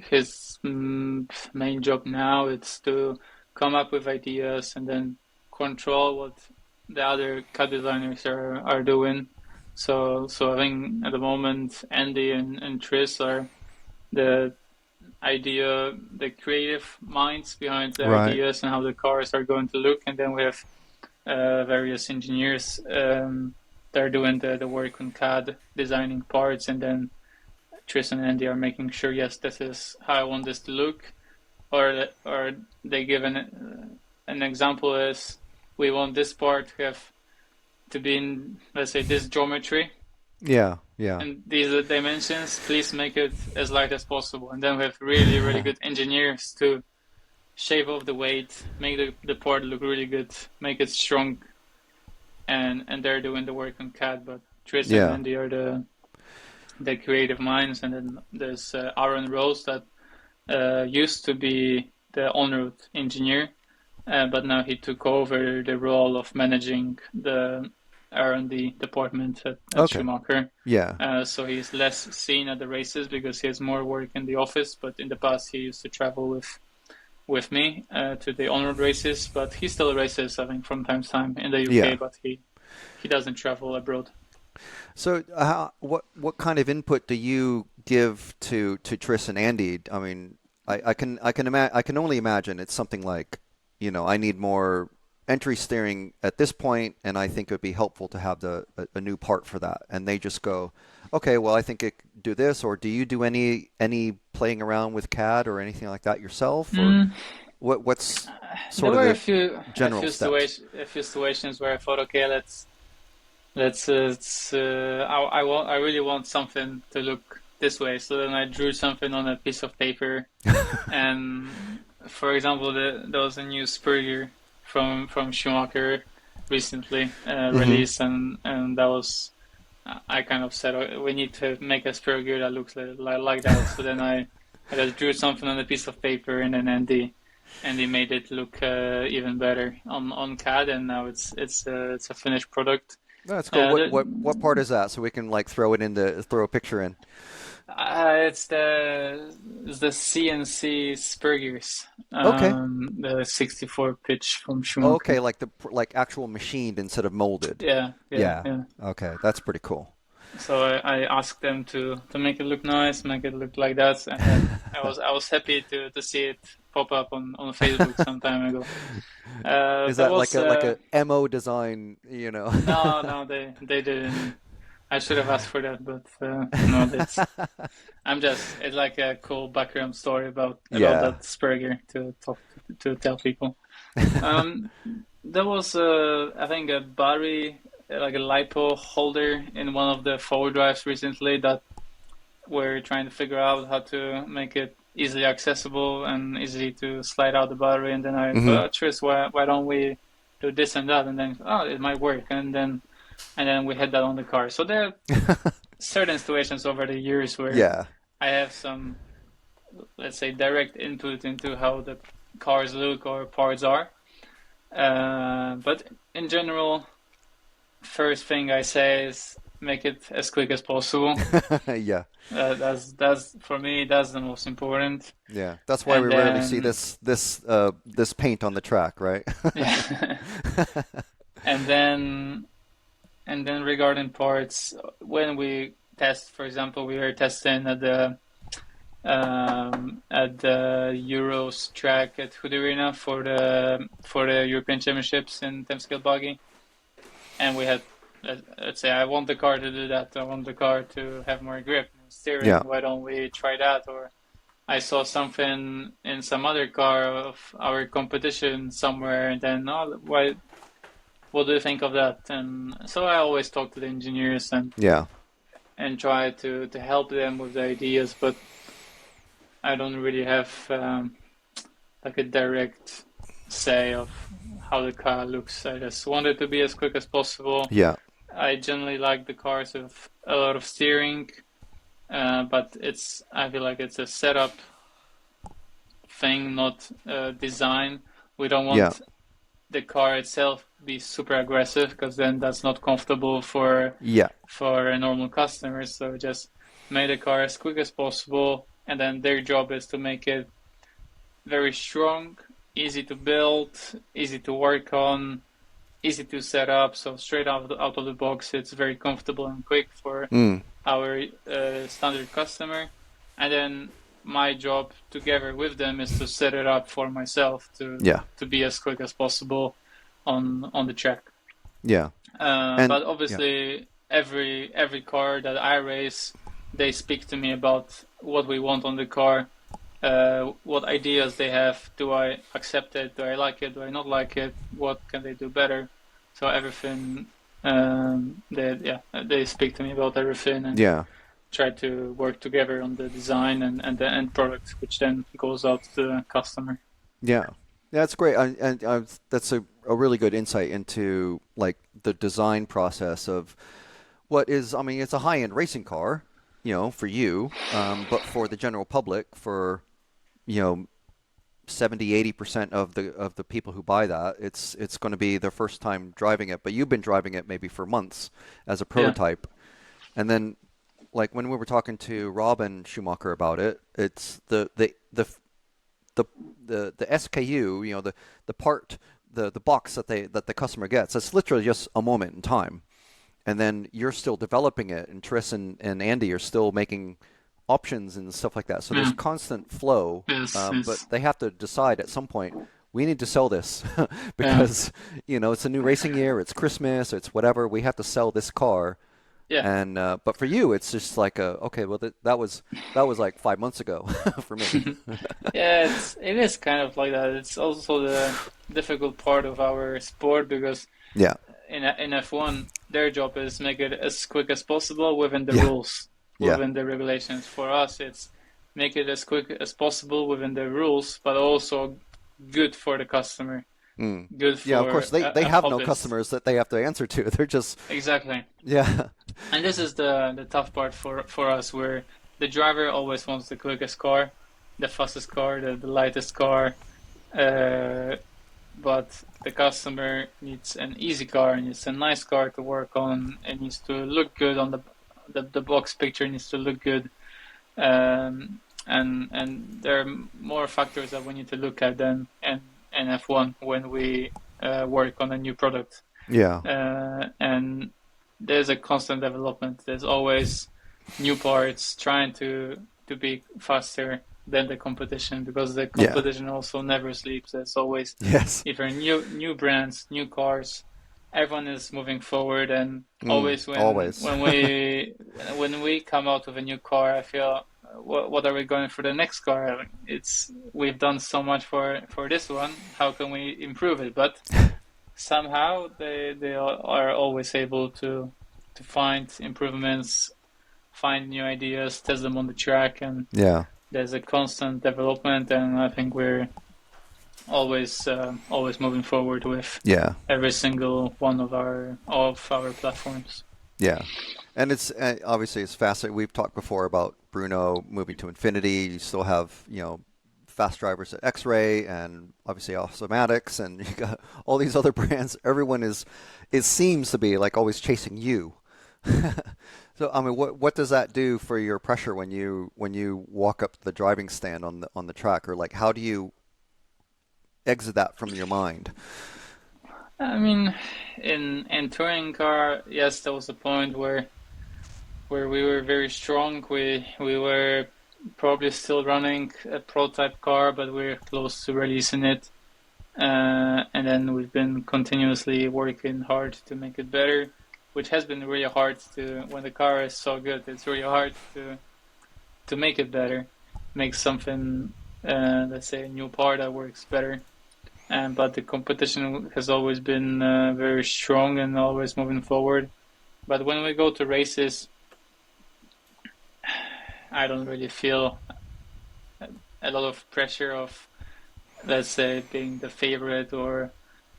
main job now is to come up with ideas and then control what the other CAD designers are doing. So I think at the moment Andy and Tris are the creative minds behind the Right. ideas and how the cars are going to look, and then we have various engineers that are doing the work on CAD, designing parts, and then Tris and Andy are making sure, yes, this is how I want this to look, or they give an example is we want this part to be in, let's say, this geometry. Yeah. And these are dimensions, please make it as light as possible. And then we have really, really good engineers to shave off the weight, make the part look really good, make it strong. And they're doing the work on CAD, but Tris and Andy are the creative minds. And then there's Aaron Rose that used to be the on-road engineer, but now he took over the role of managing the R&D department at Schumacher. Yeah. So he's less seen at the races because he has more work in the office. But in the past, he used to travel with me to the on-road races. But he still races, I think, from time to time in the UK. But he doesn't travel abroad. So what kind of input do you give to Tris and Andy? I mean, I can only imagine it's something like, I need more entry steering at this point, and I think it would be helpful to have a new part for that. And they just go, okay, well, I think it do this. Or do you do any playing around with CAD or anything like that yourself? Or what's sort there of were the general steps? A few situations where I thought, okay, I really want something to look this way. So then I drew something on a piece of paper, and for example, there was a new Spurrier from Schumacher recently released, and that was, I kind of said, we need to make a Spurrier that looks like that. So then I just drew something on a piece of paper, and then Andy made it look even better on CAD, and now it's a finished product. That's cool. What part is that? So we can throw a picture in. It's the CNC Spurriers. Okay. The 64 pitch from Schumacher. Okay, like actual machined instead of molded. Yeah. Okay, that's pretty cool. So I asked them to make it look nice, make it look like that, and then I was happy to see it pop up on Facebook some time ago. Is that like a MO design? No, they didn't. I should have asked for that, but no, it's like a cool background story about that Spurrier to tell people. There was I think a battery, like a LiPo holder in one of the forward drives recently that we're trying to figure out how to make it easily accessible and easy to slide out the battery. And then I thought, Tris, why don't we do this and that? And then it might work. And then we had that on the car. So there are certain situations over the years where I have some, let's say, direct input into how the cars look or parts are. But in general, first thing I say is make it as quick as possible. Yeah. That's for me. That's the most important. Yeah, that's why we rarely see this paint on the track, right? Yeah. And then regarding parts, when we test, for example, we were testing at the Euros track at Hood Arena for the European Championships in Team Cayote Buggy, and we had, let's say, I want the car to do that. I want the car to have more grip and steering. Yeah. Why don't we try that? Or I saw something in some other car of our competition somewhere, and then what do you think of that? And so I always talk to the engineers and try to help them with the ideas, but I don't really have like a direct say of how the car looks. I just want it to be as quick as possible. Yeah. I generally like the cars with a lot of steering, but I feel like it's a setup thing, not design. We don't want the car itself be super aggressive, because then that's not comfortable for a normal customer. So just make the car as quick as possible, and then their job is to make it very strong, easy to build, easy to work on, easy to set up. So straight out of the box, it's very comfortable and quick for our standard customer. And then my job together with them is to set it up for myself to be as quick as possible on the track. Yeah. But obviously, every car that I race, they speak to me about what we want on the car, what ideas they have. Do I accept it? Do I like it? Do I not like it? What can they do better? So everything, they speak to me about everything and try to work together on the design and the end product, which then goes out to the customer. Yeah, that's great. And that's a really good insight into like the design process of what is. I mean, it's a high-end racing car, for you, but for the general public, for 70-80% of the people who buy that, it's going to be their first time driving it. But you've been driving it maybe for months as a prototype, and then like when we were talking to Robin Schumacher about it, it's the SKU, the part, the box that the customer gets. It's literally just a moment in time, and then you're still developing it, and Tris and Andy are still making options and stuff like that. So there's constant flow, but they have to decide at some point, we need to sell this because it's a new racing year, it's Christmas, it's whatever. We have to sell this car. Yeah. And but for you, it's just like that was like 5 months ago for me. Yeah, it is kind of like that. It's also the difficult part of our sport because in F1, their job is make it as quick as possible within the rules, within the regulations. For us, it's make it as quick as possible within the rules, but also good for the customer. Good for of course, they have no customers that they have to answer to. They're just exactly. Yeah. And this is the tough part for us, where the driver always wants the quickest car, the fastest car, the lightest car, but the customer needs an easy car, needs a nice car to work on. It needs to look good on the box picture needs to look good, and there are more factors that we need to look at than in F1 when we work on a new product. And there's a constant development. There's always new parts trying to be faster than the competition, because the competition also never sleeps. There's always either new brands, new cars. Everyone is moving forward, and always when we come out with a new car, I feel, what are we going for the next car? We've done so much for this one. How can we improve it? But somehow they are always able to find improvements, find new ideas, test them on the track, and there's a constant development. And I think we're always moving forward with every single one of our platforms. And it's obviously it's fascinating. We've talked before about Bruno moving to Infinity. You still have fast drivers at X-Ray and obviously Automatics, and you got all these other brands. Everyone it seems to be like always chasing you. So I mean, what does that do for your pressure when you walk up the driving stand on the track, or like how do you exit that from your mind? I mean, in touring car, yes, there was a point where we were very strong. We were probably still running a prototype car, but we're close to releasing it. And then we've been continuously working hard to make it better, which has been really hard when the car is so good. It's really hard to make it better, make something, let's say, a new part that works better. But the competition has always been very strong and always moving forward. But when we go to races, I don't really feel a lot of pressure of, let's say, being the favorite or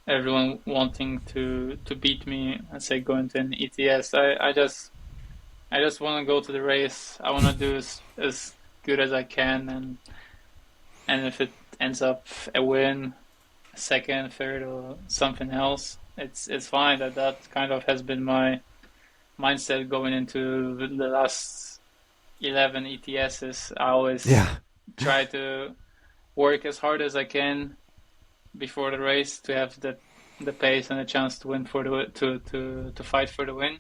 everyone wanting to beat me. Let's say going to an ETS. I just want to go to the race. I want to do as good as I can, and if it ends up a win, second, third, or something else, it's fine. That kind of has been my mindset going into the last 11 ETSs, I always try to work as hard as I can before the race to have the pace and a chance to win to fight for the win.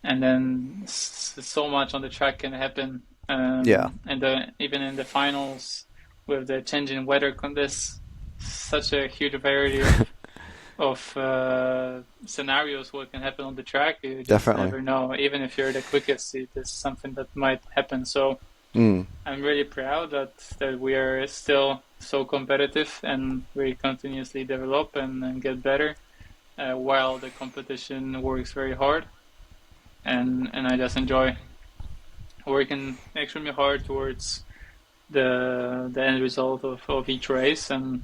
And then so much on the track can happen. And even in the finals with the changing weather conditions, such a huge variety of scenarios what can happen on the track. You just never know. Even if you're the quickest, it is something that might happen. So I'm really proud that we are still so competitive and we continuously develop and get better while the competition works very hard. And I just enjoy working extremely hard towards the end result of each race, and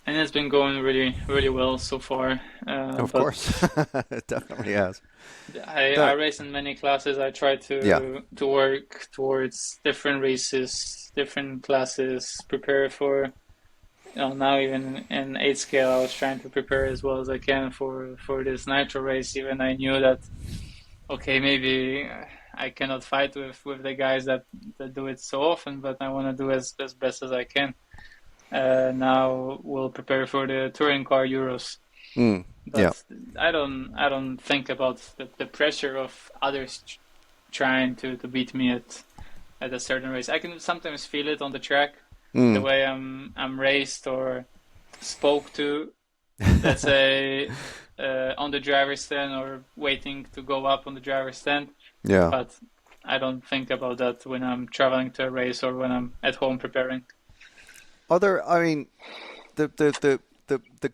it's been going really, really well so far. Of course, it definitely has. I race in many classes. I try to work towards different races, different classes, prepare for. Now even in 8 scale, I was trying to prepare as well as I can for this Nitro race. Even I knew that, okay, maybe I cannot fight with the guys that do it so often, but I want to do as best as I can. Now we'll prepare for the touring car Euros. But I don't think about the pressure of others trying to beat me at a certain race. I can sometimes feel it on the track. The way I'm raced or spoke to, let's say, on the driver's stand or waiting to go up on the driver's stand. Yeah. But I don't think about that when I'm traveling to a race or when I'm at home preparing. The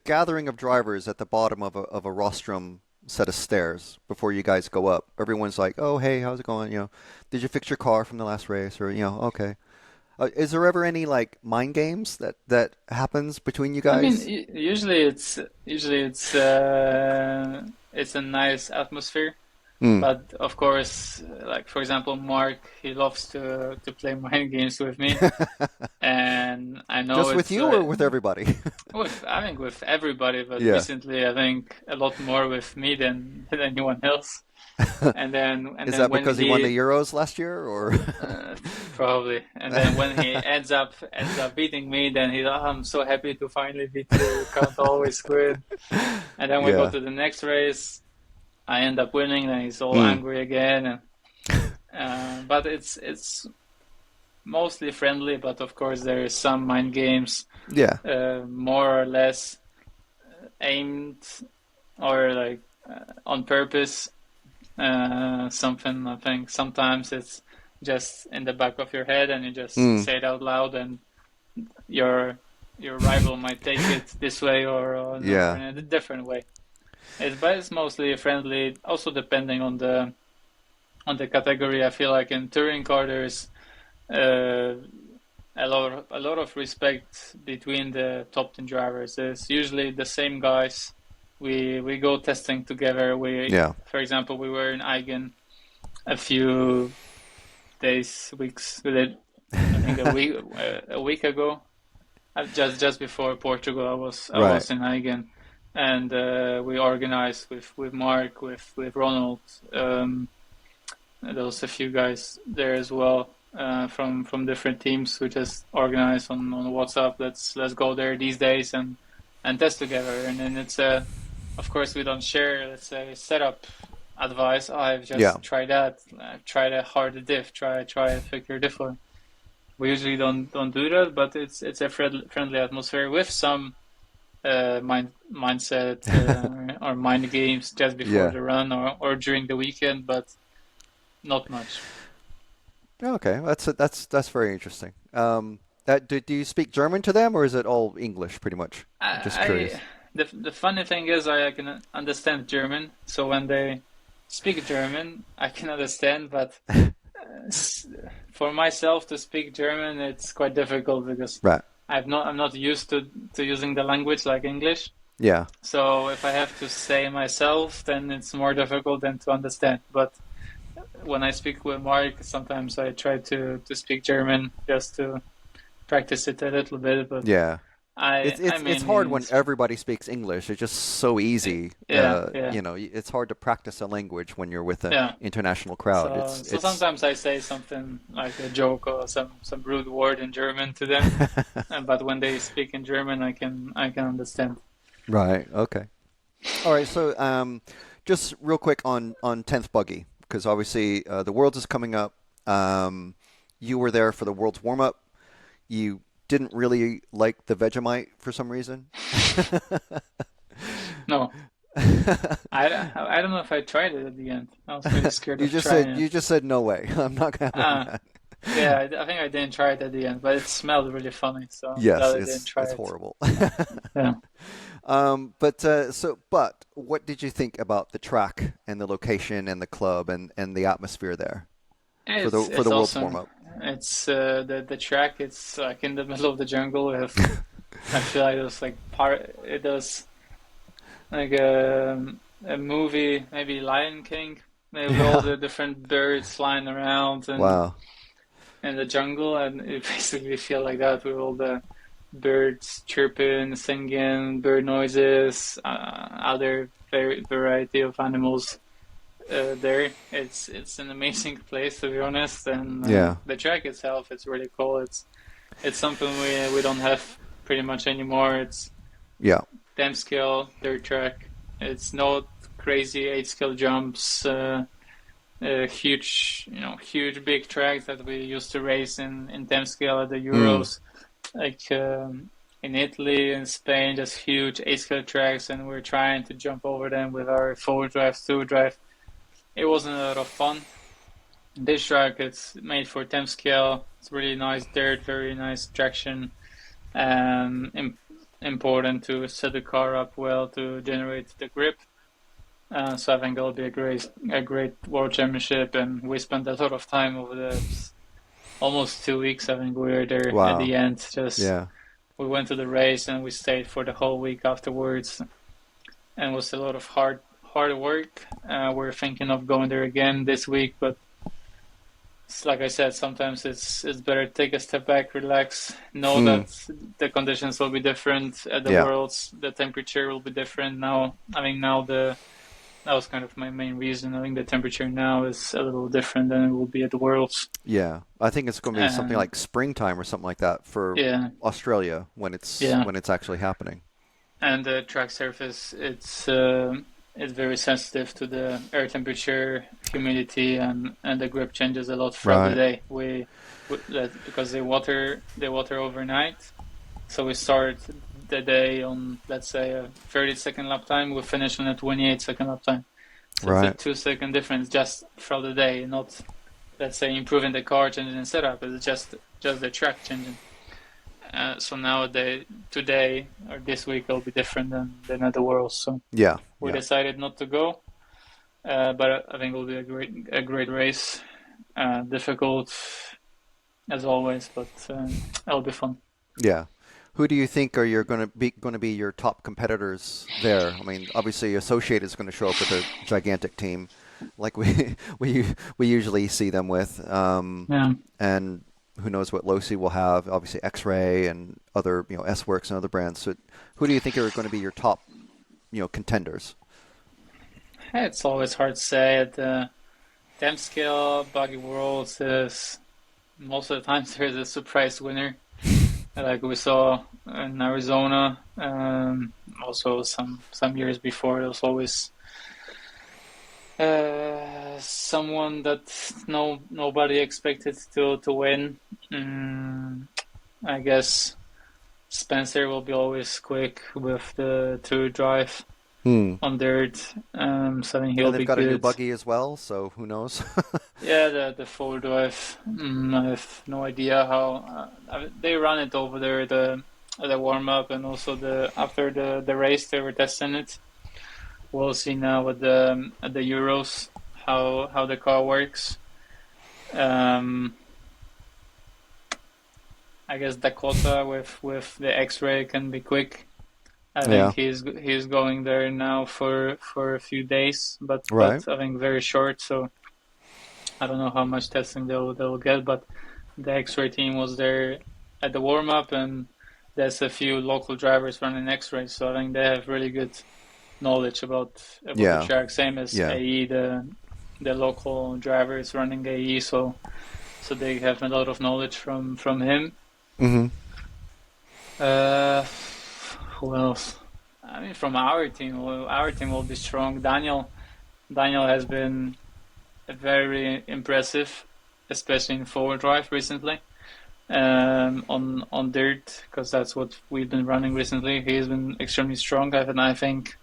gathering of drivers at the bottom of a rostrum set of stairs before you guys go up. Everyone's like, "Oh, hey, how's it going? Did you fix your car from the last race?" Or okay. Is there ever any mind games that happens between you guys? I mean, usually it's a nice atmosphere, but of course, for example, Mark, he loves to play mind games with me, and I know just with you or with everybody. with everybody, but recently I think a lot more with me than anyone else. And then is that because he won the Euros last year, or probably? And then when he ends up beating me, then he's I'm so happy to finally beat you. Can't always quit. And then we go to the next race. I end up winning, and he's all angry again. But it's mostly friendly. But of course, there is some mind games. More or less aimed or on purpose. Something I think sometimes it's just in the back of your head and you just say it out loud, and your rival might take it this way or in a different way. But it's mostly friendly. Also depending on the category, I feel like in touring car there's a lot of respect between the top 10 drivers. It's usually the same guys. We go testing together. For example, we were in Eigen a few weeks. I think a week ago. Just before Portugal, I was in Eigen, and we organized with Mark, with Ronald. There was a few guys there as well from different teams. We just organized on WhatsApp. Let's go there these days and test together. And then it's of course, we don't share, let's say, setup advice. I've just tried that. I've tried a harder diff. Try a thicker differ. We usually don't do that, but it's a friendly atmosphere with some mindset or mind games just before the run or during the weekend, but not much. Okay, that's very interesting. Do you speak German to them, or is it all English pretty much? I'm just curious. The funny thing is I can understand German, so when they speak German, I can understand, but for myself to speak German, it's quite difficult because I'm not used to using the language like English. Yeah. So if I have to say myself, then it's more difficult than to understand. But when I speak with Mark, sometimes I try to speak German just to practice it a little bit, but It's hard when everybody speaks English. It's just so easy. You know, it's hard to practice a language when you're with an international crowd. So sometimes I say something like a joke or some rude word in German to them, but when they speak in German, I can understand. Right. Okay. All right. So just real quick on 10th Buggy, because obviously the Worlds is coming up. You were there for the Worlds warm up. You didn't really like the Vegemite for some reason. No. I don't know if I tried it at the end. I was pretty scared of trying it. You just said no way. I'm not gonna have that. Yeah, I think I didn't try it at the end, but it smelled really funny. So yes, it's horrible. Yeah. But what did you think about the track and the location and the club and the atmosphere there for the World's awesome. warm up? It's the track. It's like in the middle of the jungle. I feel like it was like a movie, maybe Lion King, maybe with all the different birds flying around and wow. in the jungle, and it basically feel like that with all the birds chirping, singing, bird noises, other variety of animals. There, it's an amazing place, to be honest, and the track itself, it's really cool. It's something we don't have pretty much anymore. It's 10 scale dirt track. It's not crazy 8 scale jumps, huge big tracks that we used to race in 10 scale at the Euros, like in Italy and Spain, just huge 8 scale tracks, and we're trying to jump over them with our 4-drive, 2-drive. It wasn't a lot of fun. This track, it's made for 10 scale. It's really nice dirt, very nice traction. Important to set the car up well to generate the grip. So I think it'll be a great World Championship, and we spent a lot of time over the almost 2 weeks. I think we were there at the end. We went to the race and we stayed for the whole week afterwards, and it was a lot of hard work. We're thinking of going there again this week, but like I said, sometimes it's better to take a step back, relax, know that the conditions will be different at the Worlds, the temperature will be different. Now, I think that was kind of my main reason. I think the temperature now is a little different than it will be at the Worlds. Yeah, I think it's going to be something like springtime or something like that for Australia when it's actually happening. And the track surface, it's very sensitive to the air temperature, humidity, and the grip changes a lot throughout the day. We because they water overnight, so we start the day on, let's say, a 30-second lap time. We finish on a 28-second lap time. So it's a 2-second difference just throughout the day, not, let's say, improving the car, changing the setup. It's just the track changing. So today or this week will be different than at the Worlds. So we decided not to go, but I think it will be a great race. Difficult as always, but it'll be fun. Yeah. Who do you think are going to be your top competitors there? I mean, obviously Associated is going to show up with a gigantic team, like we usually see them with. And who knows what Losi will have? Obviously X-Ray and other S-Works and other brands. So who do you think are going to be your top contenders? It's always hard to say. At the 10 scale Buggy Worlds, most of the times there's a surprise winner. Like we saw in Arizona, also some years before, there was always someone that nobody expected to win. I guess Spencer will be always quick with the 2-drive on dirt. So I think he'll be good. They've got a new Buggy as well, so who knows? The 4-drive. I have no idea how they run it over there. The warm up and also after the race they were testing it. We'll see now at the Euros how the car works. I guess Dakota with the X-Ray can be quick. I think he's going there now for a few days, but I think very short. So I don't know how much testing they'll get. But the X-Ray team was there at the warm up, and there's a few local drivers running X-Rays, so I think they have really good knowledge about Yeah. the track. Same as Yeah. AE, the local drivers running AE, so they have a lot of knowledge from him. Mm-hmm. Who else? I mean, from our team will be strong. Daniel has been very impressive, especially in forward drive recently. On dirt, because that's what we've been running recently. He's been extremely strong, and I think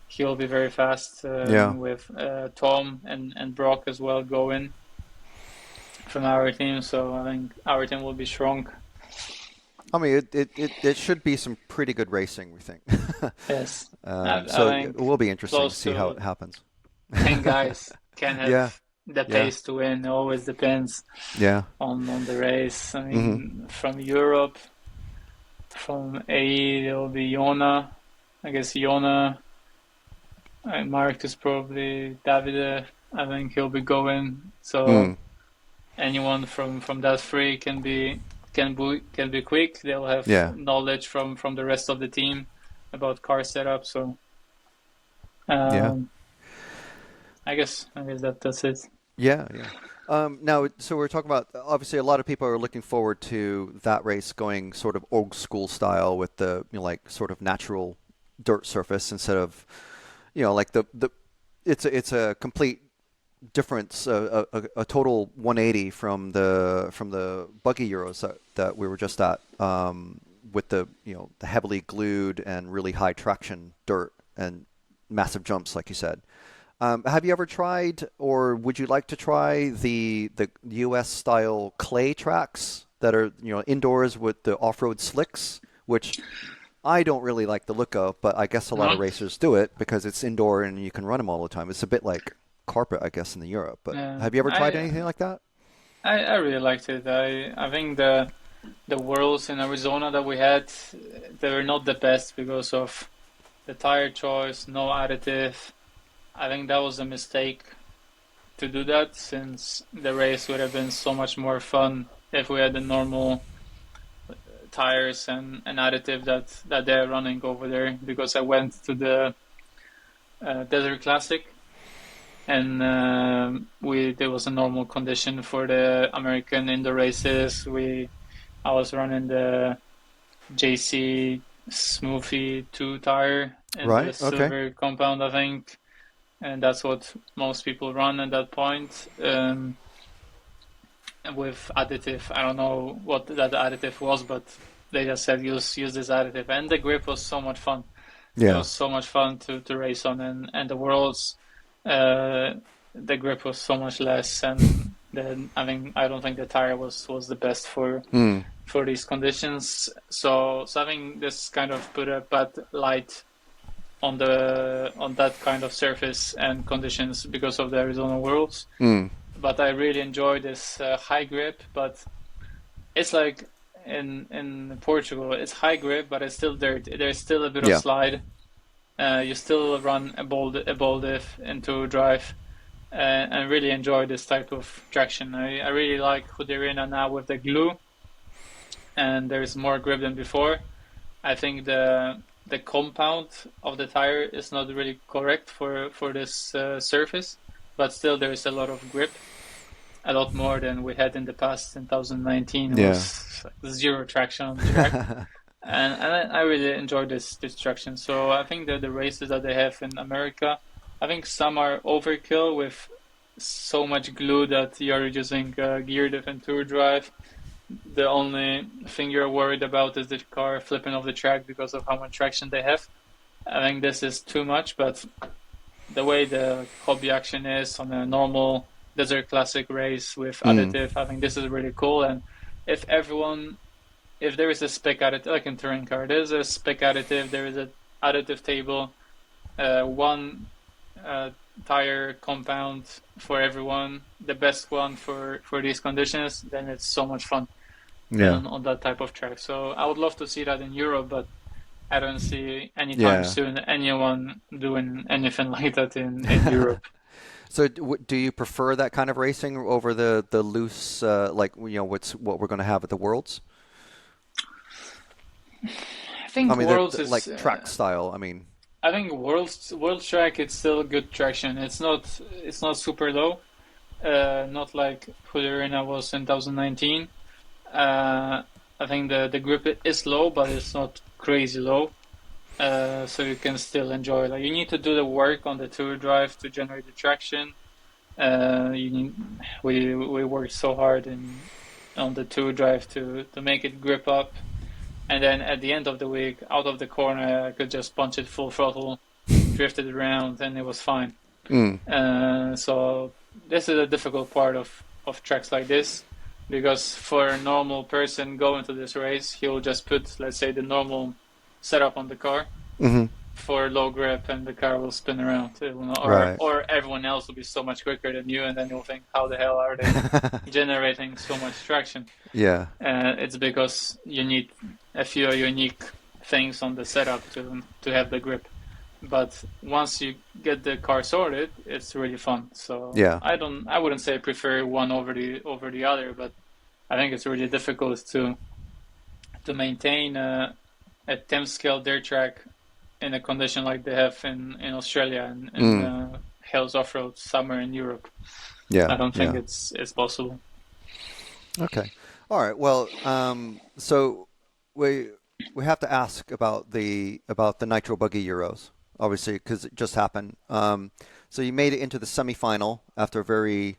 he'll be very fast with Tom and Brock as well going from our team. So I think our team will be strong. I mean, it should be some pretty good racing, we think. Yes. So it will be interesting to see how it happens. 10 guys can have the pace to win. It always depends on the race. I mean, from Europe, from AE, there will be Jona. I guess Jona and Marcus, probably Davide. I think he'll be going. So anyone from that three can be quick. They'll have knowledge from the rest of the team about car setup. So I guess that's it. Yeah. Now, so we're talking about, obviously a lot of people are looking forward to that race going sort of old school style with the like sort of natural dirt surface instead of like it's a complete difference, a total 180 from the Buggy Euros that we were just at, with the the heavily glued and really high traction dirt and massive jumps, like you said. Have you ever tried, or would you like to try the US style clay tracks that are indoors with the off-road slicks, which I don't really like the look of, but I guess a lot of racers do it because it's indoor and you can run them all the time. It's a bit like carpet, I guess, in Europe. But have you ever tried anything like that? I really liked it. I think the Worlds in Arizona that we had, they were not the best because of the tire choice, no additive. I think that was a mistake to do that, since the race would have been so much more fun if we had the normal tires and additive that they're running over there. Because I went to the Desert Classic, and there was a normal condition for the American indoor races. I was running the JC Smoothie 2 tire in the silver compound, I think. And that's what most people run at that point, with additive. I don't know what that additive was, but they just said use this additive, and the grip was so much fun. It was so much fun to race on, and the Worlds, the grip was so much less, and then I don't think the tire was the best for these conditions. So I think this kind of put a bad light on that kind of surface and conditions because of the Arizona Worlds. But I really enjoy this high grip. But it's like in Portugal, it's high grip, but it's still dirt. There's still a bit of slide. You still run a ball diff into drive, and really enjoy this type of traction. I really like Hudirina now with the glue, and there's more grip than before. I think the compound of the tire is not really correct for this surface, but still there is a lot of grip, a lot more than we had in the past. In 2019 it was zero traction on the track. and I really enjoy this traction. So I think that the races that they have in America, I think some are overkill with so much glue that you're using gear diff and tour drive. The only thing you're worried about is the car flipping off the track because of how much traction they have. I think this is too much, but the way the hobby action is on a normal Desert Classic race with additive, I think this is really cool. And if there is a spec additive, like in touring car, there's a spec additive, there is an additive table, one tire compound for everyone, the best one for these conditions, then it's so much fun on that type of track. So I would love to see that in Europe, but I don't see anytime soon anyone doing anything like that in Europe. So do you prefer that kind of racing over the loose, what we're going to have at the Worlds? I think I mean, Worlds they're is like track style. I mean, I think World track it's still good traction. It's not super low. Not like Arena was in 2019. I think the grip is low, but it's not crazy low. So you can still enjoy. Like you need to do the work on the tour drive to generate the traction. We worked so hard on the tour drive to make it grip up, and then at the end of the week, out of the corner, I could just punch it full throttle, drift it around, and it was fine. So this is a difficult part of tracks like this, because for a normal person going to this race, he'll just put, let's say, the normal setup on the car for low grip, and the car will spin around. It will not, or everyone else will be so much quicker than you, and then you'll think, how the hell are they generating so much traction? Yeah. It's because you need a few unique things on the setup to have the grip. But once you get the car sorted, it's really fun. So yeah. I wouldn't say I prefer one over the other, but I think it's really difficult to maintain a 10 scale dirt track in a condition like they have in Australia and Hills Off-Road summer in Europe. Yeah, I don't think it's possible. Okay. All right. Well, so we have to ask about the Nitro Buggy Euros, obviously, because it just happened. So you made it into the semifinal after a very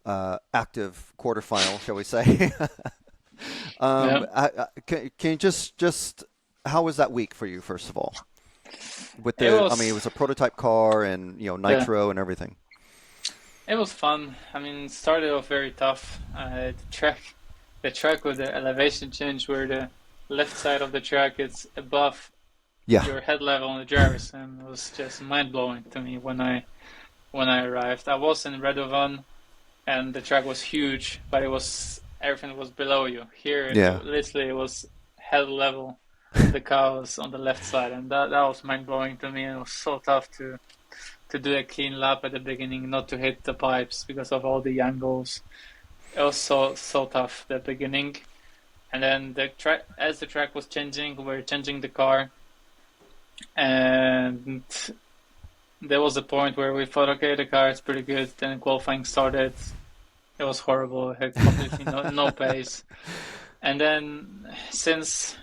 active quarterfinal, shall we say? Can you just how was that week for you, first of all? With it was a prototype car and nitro and everything. It was fun. I mean, it started off very tough. The track with the elevation change, where the left side of the track is above your head level on the drivers, and it was just mind blowing to me when I arrived. I was in Radovan, and the track was huge, but everything was below you. Here, literally, it was head level. The car was on the left side, and that was mind blowing to me. And it was so tough to do a clean lap at the beginning, not to hit the pipes because of all the angles. It was so tough the beginning, and then as the track was changing, we were changing the car, and there was a point where we thought, okay, the car is pretty good. Then qualifying started. It was horrible. It had completely no pace, and then since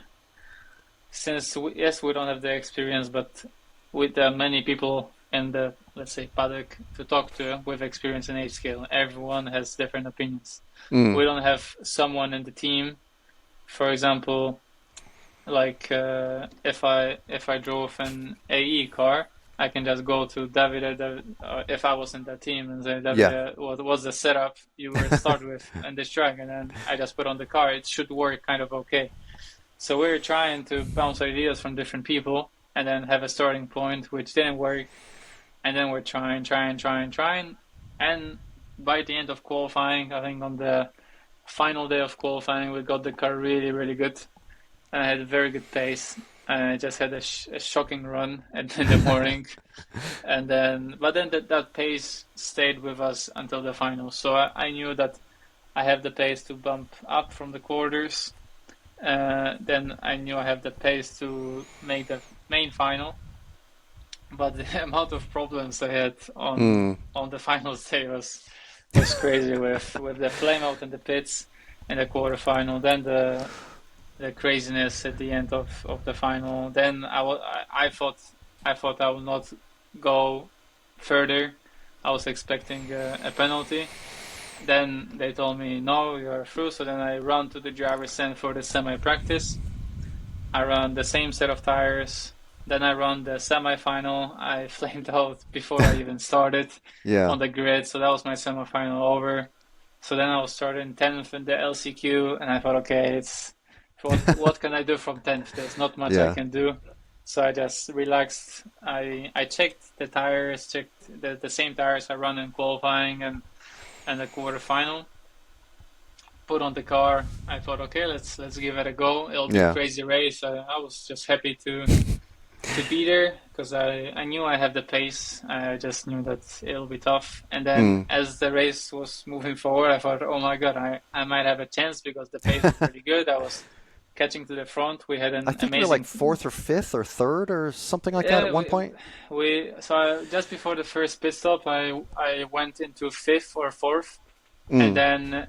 we don't have the experience, but with many people in the, let's say, paddock to talk to with experience in 8 scale, everyone has different opinions. We don't have someone in the team, for example, like if I drove an AE car, I can just go to David, if I was in that team, and say, David, what was the setup you were start with in this track, and then I just put on the car. It should work kind of okay. So we're trying to bounce ideas from different people and then have a starting point, which didn't work. And then we're trying. And by the end of qualifying, I think on the final day of qualifying, we got the car really, really good. And I had a very good pace. I just had a shocking run in the morning. But then that pace stayed with us until the final. So I knew that I have the pace to bump up from the quarters. Then I knew I have the pace to make the main final, but the amount of problems I had on the final day was crazy with the flame out in the pits in the quarterfinal, then the craziness at the end of the final. Then I thought I would not go further. I was expecting a penalty. Then they told me, no, you're through. So then I ran to the driver's stand for the semi-practice. I ran the same set of tires. Then I ran the semi-final. I flamed out before I even started on the grid. So that was my semi-final over. So then I was starting 10th in the LCQ. And I thought, okay, what can I do from 10th? There's not much I can do. So I just relaxed. I checked the tires, checked the same tires I ran in qualifying and the quarterfinal. Put on the car. I thought, okay, let's give it a go. It'll be a crazy race. I was just happy to be there because I knew I have the pace. I just knew that it'll be tough. And then as the race was moving forward, I thought, oh my god, I might have a chance because the pace was pretty good. I was catching to the front. We had an I think amazing. you were like fourth or fifth or third or something like that at one point. Just before the first pit stop, I went into fifth or fourth, Mm. and then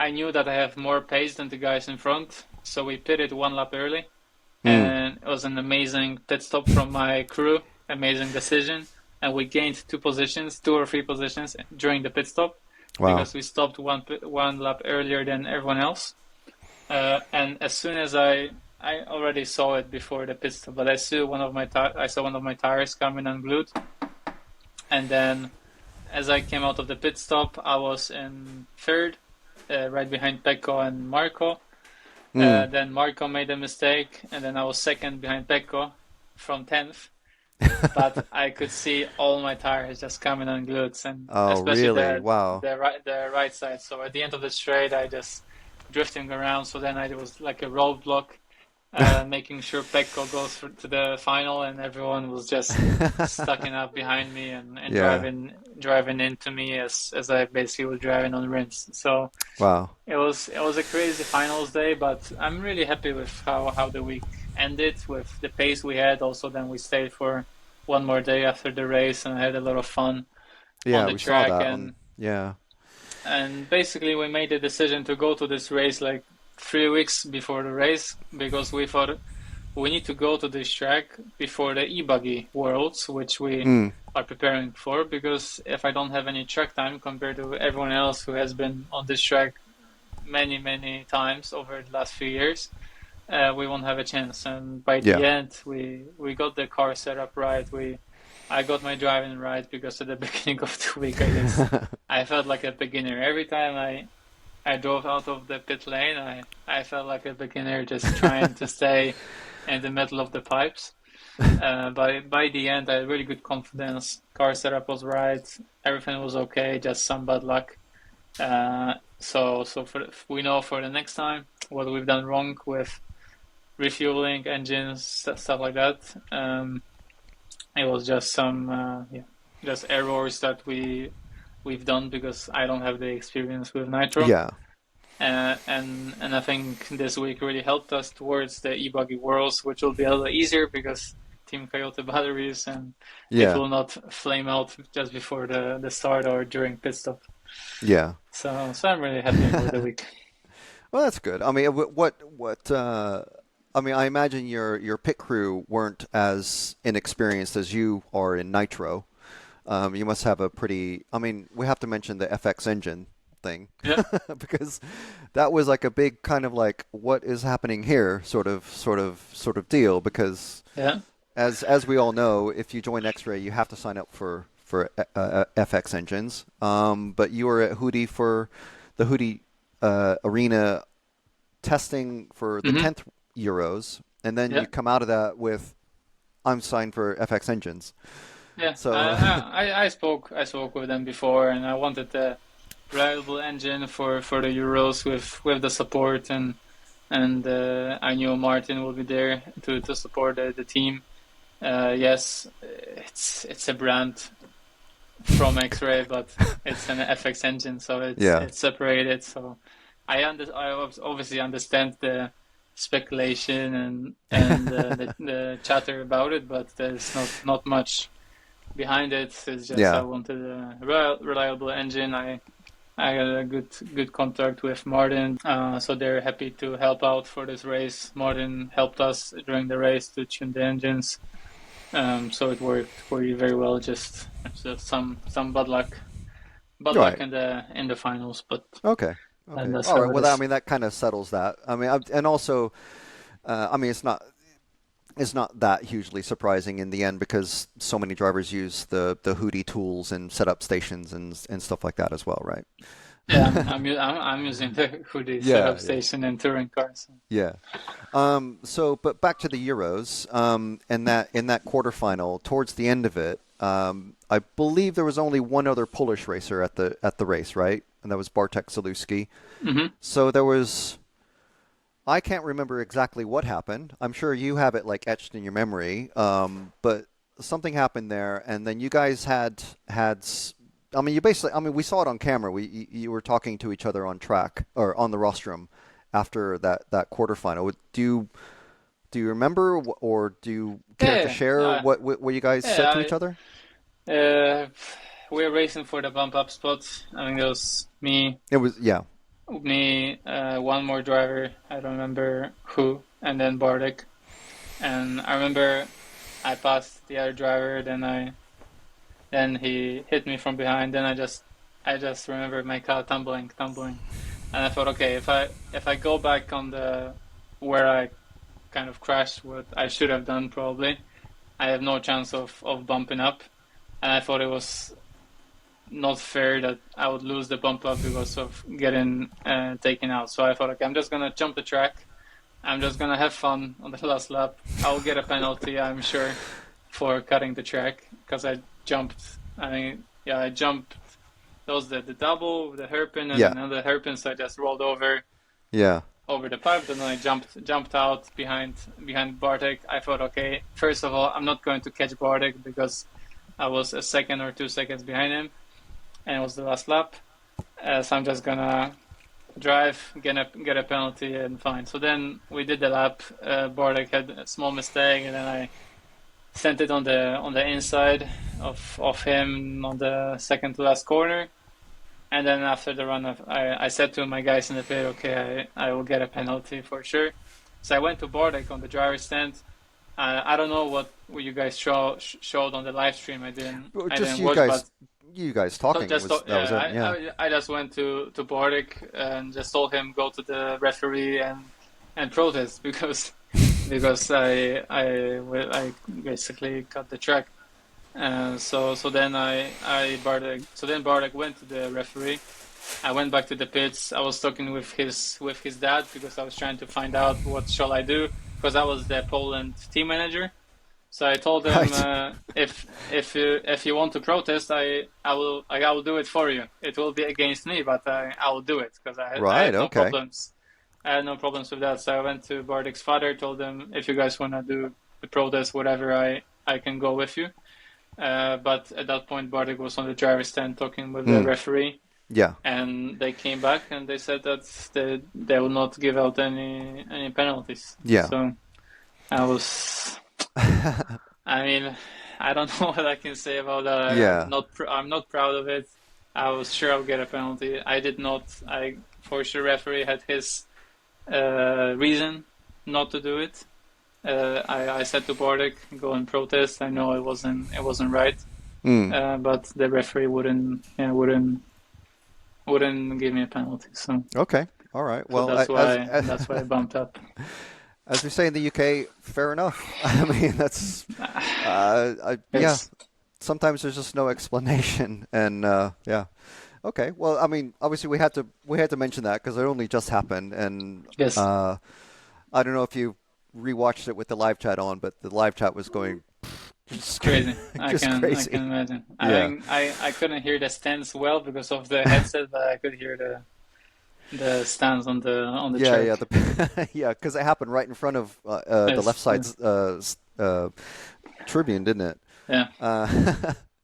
I knew that I have more pace than the guys in front, so we pitted one lap early, and it was an amazing pit stop from my crew, amazing decision, and we gained 2 or 3 positions during the pit stop. Wow. Because we stopped one lap earlier than everyone else. And as soon as I already saw it before the pit stop, but I saw one of my tires coming unglued. And then as I came out of the pit stop, I was in third, right behind Pecco and Marco. Then Marco made a mistake, and then I was second behind Pecco from 10th. But I could see all my tires just coming unglued, and especially the right side. So at the end of the straight, I just drifting around. So then I was like a roadblock, making sure Pecco goes to the final, and everyone was just stucking up behind me and driving into me as I basically was driving on rims. So wow, it was a crazy finals day, but I'm really happy with how the week ended with the pace we had. Also, then we stayed for one more day after the race, and I had a lot of fun on the track. Saw that. And basically, we made the decision to go to this race like 3 weeks before the race, because we thought we need to go to this track before the e-buggy Worlds, which we are preparing for, because if I don't have any track time compared to everyone else who has been on this track many times over the last few years, we won't have a chance. And by the end, we got the car set up right. I got my driving right, because at the beginning of the week I felt like a beginner. Every time I drove out of the pit lane, I felt like a beginner, just trying to stay in the middle of the pipes. By the end, I had really good confidence. Car setup was right. Everything was okay, just some bad luck. So we know for the next time what we've done wrong with refueling, engines, stuff like that. It was just some just errors that we've done, because I don't have the experience with Nitro. Yeah. And I think this week really helped us towards the e-buggy Worlds, which will be a little easier because Team Cayote batteries, and it will not flame out just before the start or during pit stop. Yeah. So I'm really happy with the week. Well, that's good. I mean, I imagine your pit crew weren't as inexperienced as you are in Nitro. You must have a pretty. I mean, we have to mention the FX engine thing, because that was like a big kind of like, what is happening here sort of deal. Because as we all know, if you join X-Ray, you have to sign up for FX engines. But you were at Hootie for the Hootie arena testing for the 10th Euros, and then you come out of that with, I'm signed for FX engines. Yeah, so I spoke with them before, and I wanted a reliable engine for the Euros with the support, and I knew Martin would be there to support the team. Yes, it's a brand from X-Ray, but it's an FX engine, so it's separated. So I obviously understand the speculation and the chatter about it, but there's not much behind it. It's just I wanted a reliable engine. I had a good contact with Martin, so they're happy to help out for this race. Martin helped us during the race to tune the engines, so it worked very well. Just some bad luck in the finals, but okay. All right. Well, I mean, that kind of settles that. I mean, and also, I mean, it's not that hugely surprising in the end, because so many drivers use the Hootie tools and setup stations and stuff like that as well, right? Yeah, I'm using the Hootie setup station and touring cars. Yeah. So, but back to the Euros, in that quarterfinal, towards the end of it, I believe there was only one other Polish racer at the race, right? And that was Bartek Zalewski. Mm-hmm. So there was, I can't remember exactly what happened. I'm sure you have it like etched in your memory. But something happened there, and then you guys had. I mean, we saw it on camera. You were talking to each other on track or on the rostrum, after that quarterfinal. Do you remember, or do you care to share what you guys said to each other? We were racing for the bump up spot. I think it was me. It was Me, one more driver. I don't remember who, and then Bartek. And I remember I passed the other driver. Then he hit me from behind. Then I just remember my car tumbling, and I thought, okay, if I go back on where I kind of crashed, what I should have done probably, I have no chance of bumping up. And I thought it was not fair that I would lose the bump up because of getting taken out. So I thought, okay, I'm just gonna jump the track. I'm just gonna have fun on the last lap. I'll get a penalty, I'm sure, for cutting the track because I jumped. I jumped. That was the double, the hairpin, and another hairpin. So I just rolled over. Yeah. Over the pipe, and then I jumped out behind Bartek. I thought, okay, first of all, I'm not going to catch Bartek because I was a second or 2 seconds behind him, and it was the last lap. So I'm just gonna drive, get a penalty, and fine. So then we did the lap. Bartek had a small mistake, and then I sent it on the inside of him on the second to last corner. And then after the run, I said to my guys in the pit, okay, I will get a penalty for sure. So I went to Bartek on the driver's stand. I don't know what you guys showed on the live stream. I didn't watch, you guys talking. That was it. Yeah. I just went to Bartek and just told him go to the referee and protest because I basically cut the track. So then Bartek went to the referee. I went back to the pits. I was talking with his dad because I was trying to find out what shall I do because I was the Poland team manager. So I told him if you want to protest, I will do it for you. It will be against me, but I will do it because I had no problems. I had no problems with that. So I went to Bartek's father, told him if you guys want to do the protest, whatever, I can go with you. But at that point, Bartek was on the driver's stand talking with the referee. Yeah. And they came back and they said that they will not give out any penalties. Yeah. So I was. I mean, I don't know what I can say about that. Yeah. I'm not proud of it. I was sure I'll get a penalty. I did not. For sure, referee had his reason not to do it. I said to Bartek, go and protest. I know it wasn't right, but the referee wouldn't give me a penalty. So okay, all right. Well, so that's why I bumped up. As we say in the UK, fair enough. I mean, that's yeah. Sometimes there's just no explanation, and yeah. Okay, well, I mean, obviously we had to mention that because it only just happened, and yes. I don't know if you rewatched it with the live chat on, but the live chat was going just crazy. Just crazy. I can imagine. Yeah. I couldn't hear the stands well because of the headset, but I could hear the stands on the track. Yeah, because it happened right in front of the left side's tribune, didn't it? Yeah.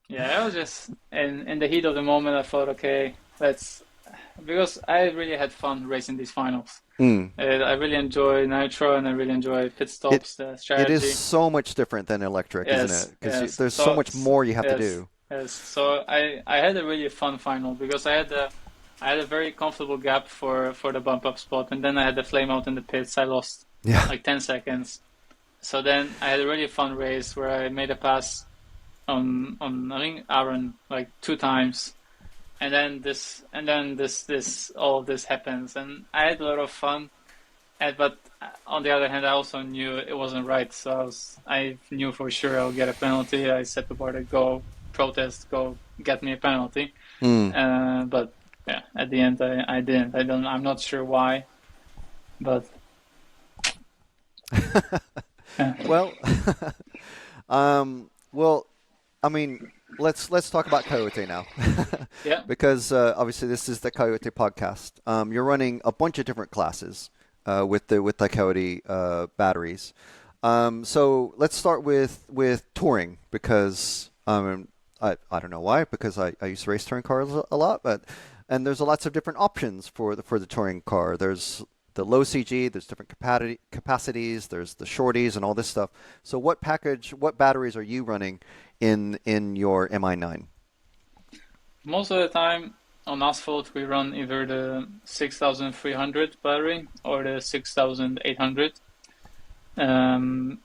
Yeah, I was just in the heat of the moment. I thought, okay, because I really had fun racing these finals. I really enjoy Nitro and I really enjoy pit stops. The strategy. It is so much different than electric, isn't it? Because there's so much more you have to do. Yes. So I had a really fun final because I had a very comfortable gap for the bump up spot, and then I had the flame out in the pits. I lost like 10 seconds. So then I had a really fun race where I made a pass on I think Aaron like 2 times, and then all of this happens, and I had a lot of fun. But on the other hand, I also knew it wasn't right, so I knew for sure I'll get a penalty. I said to Bartek, go protest, go get me a penalty. But yeah, at the end I didn't. I'm not sure why, but well, well, I mean, let's talk about Coyote now. Yeah. Because obviously this is the Coyote podcast. You're running a bunch of different classes with the Coyote batteries. So let's start with touring because I don't know why, because I used to race touring cars a lot, and there's lots of different options for the touring car. There's the low CG, there's different capacities, there's the shorties and all this stuff. So what batteries are you running in your Mi9? Most of the time on asphalt, we run either the 6300 battery or the 6800.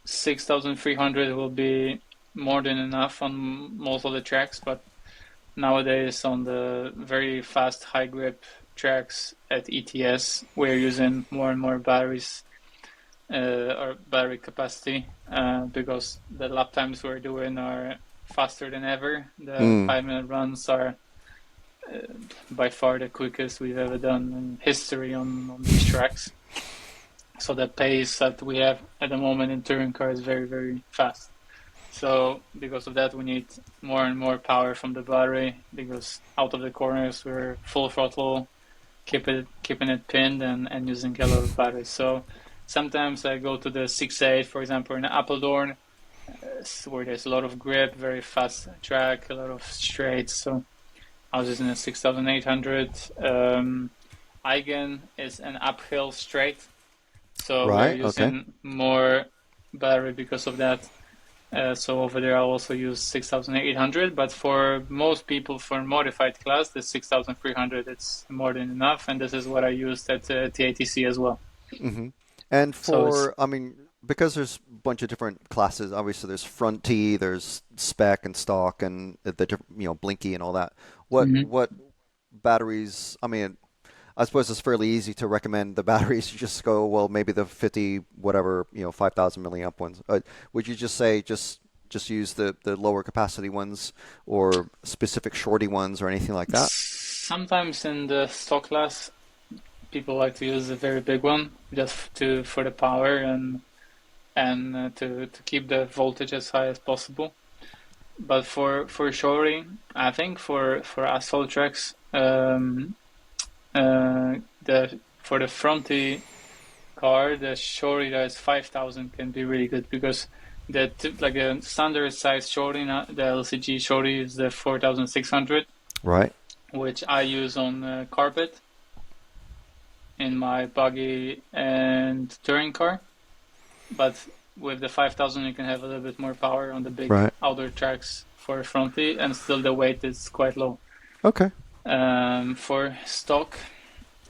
6300 will be more than enough on most of the tracks, but nowadays on the very fast high grip tracks at ETS, we're using more and more batteries or battery capacity because the lap times we're doing are faster than ever. The 5-minute runs are by far the quickest we've ever done in history on these tracks. So the pace that we have at the moment in touring car is very, very fast. So because of that, we need more and more power from the battery, because out of the corners we're full throttle, keeping it pinned and using a lot of batteries. So sometimes I go to the 6.8, for example, in Apeldoorn, where there's a lot of grip, very fast track, a lot of straights. So I was using a 6800. Eigen is an uphill straight. So we're using more battery because of that. So over there I'll also use 6800, but for most people for modified class, the 6300, it's more than enough, and this is what I used at TATC as well. Mm-hmm. And because there's a bunch of different classes, obviously there's front T, there's spec and stock, and the blinky and all that. What batteries? I suppose it's fairly easy to recommend the batteries. You just go, well, maybe the 50 whatever, 5,000 milliamp ones. Would you just say just use the lower capacity ones or specific shorty ones or anything like that? Sometimes in the stock class, people like to use a very big one just for the power and to keep the voltage as high as possible. But for shorty, I think for asphalt tracks, for the fronty car, the shorty that is 5,000 can be really good, because the standard size shorty, the LCG shorty, is the 4,600, right? Which I use on carpet in my buggy and touring car. But with the 5,000, you can have a little bit more power on the big outdoor tracks for fronty, and still the weight is quite low. Okay. For stock,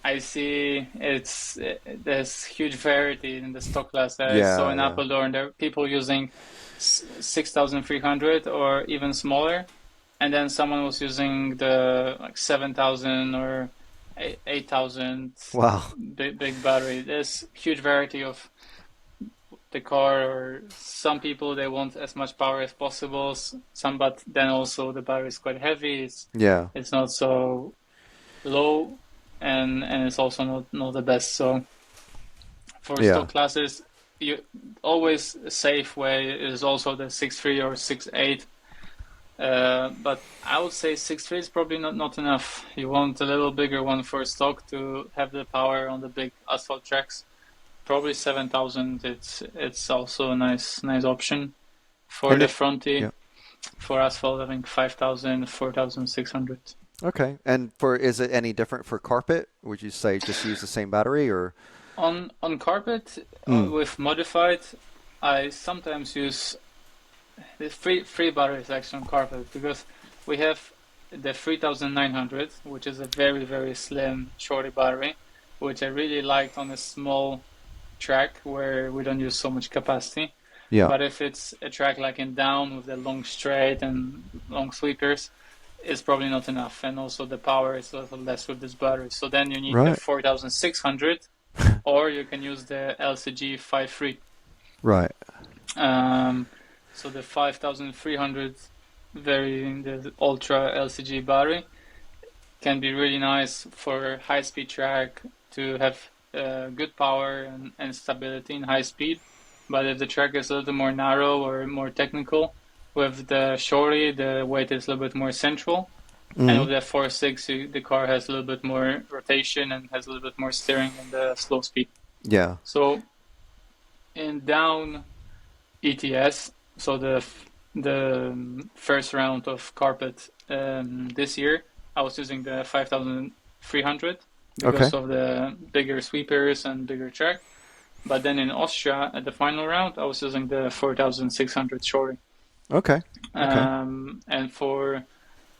I see there's huge variety in the stock class. So in Apeldoorn, there are people using 6,300 or even smaller, and then someone was using the 7,000 or 8,000. Wow. Big battery. There's huge variety of the car, or some people, they want as much power as possible, but then also the battery is quite heavy. It's not so low, and it's also not the best. So for stock classes, always a safe way is also the 6.3 or 6.8. But I would say 6.3 is probably not enough. You want a little bigger one for stock to have the power on the big asphalt tracks. Probably 7,000. It's also a nice option for the fronty. Yeah. For asphalt, I think 5,000, 4,600. Okay. And is it any different for carpet? Would you say just use the same battery, or on carpet with modified? I sometimes use the free batteries actually on carpet, because we have the 3,900, which is a very, very slim shorty battery, which I really liked on a small track where we don't use so much capacity. Yeah. But if it's a track like in down with the long straight and long sweepers, it's probably not enough. And also the power is a little less with this battery. So then you need the 4,600 or you can use the LCG 5.3. Right. So the 5,300, the ultra LCG battery can be really nice for high speed track to have good power and stability in high speed. But if the track is a little more narrow or more technical, with the shorty, the weight is a little bit more central. Mm-hmm. And with the 4.6, the car has a little bit more rotation and has a little bit more steering in the slow speed. Yeah. So in down ETS, so the first round of carpet this year, I was using the 5,300. because of the bigger sweepers and bigger track. But then in Austria, at the final round, I was using the 4600 shorty. Okay. And for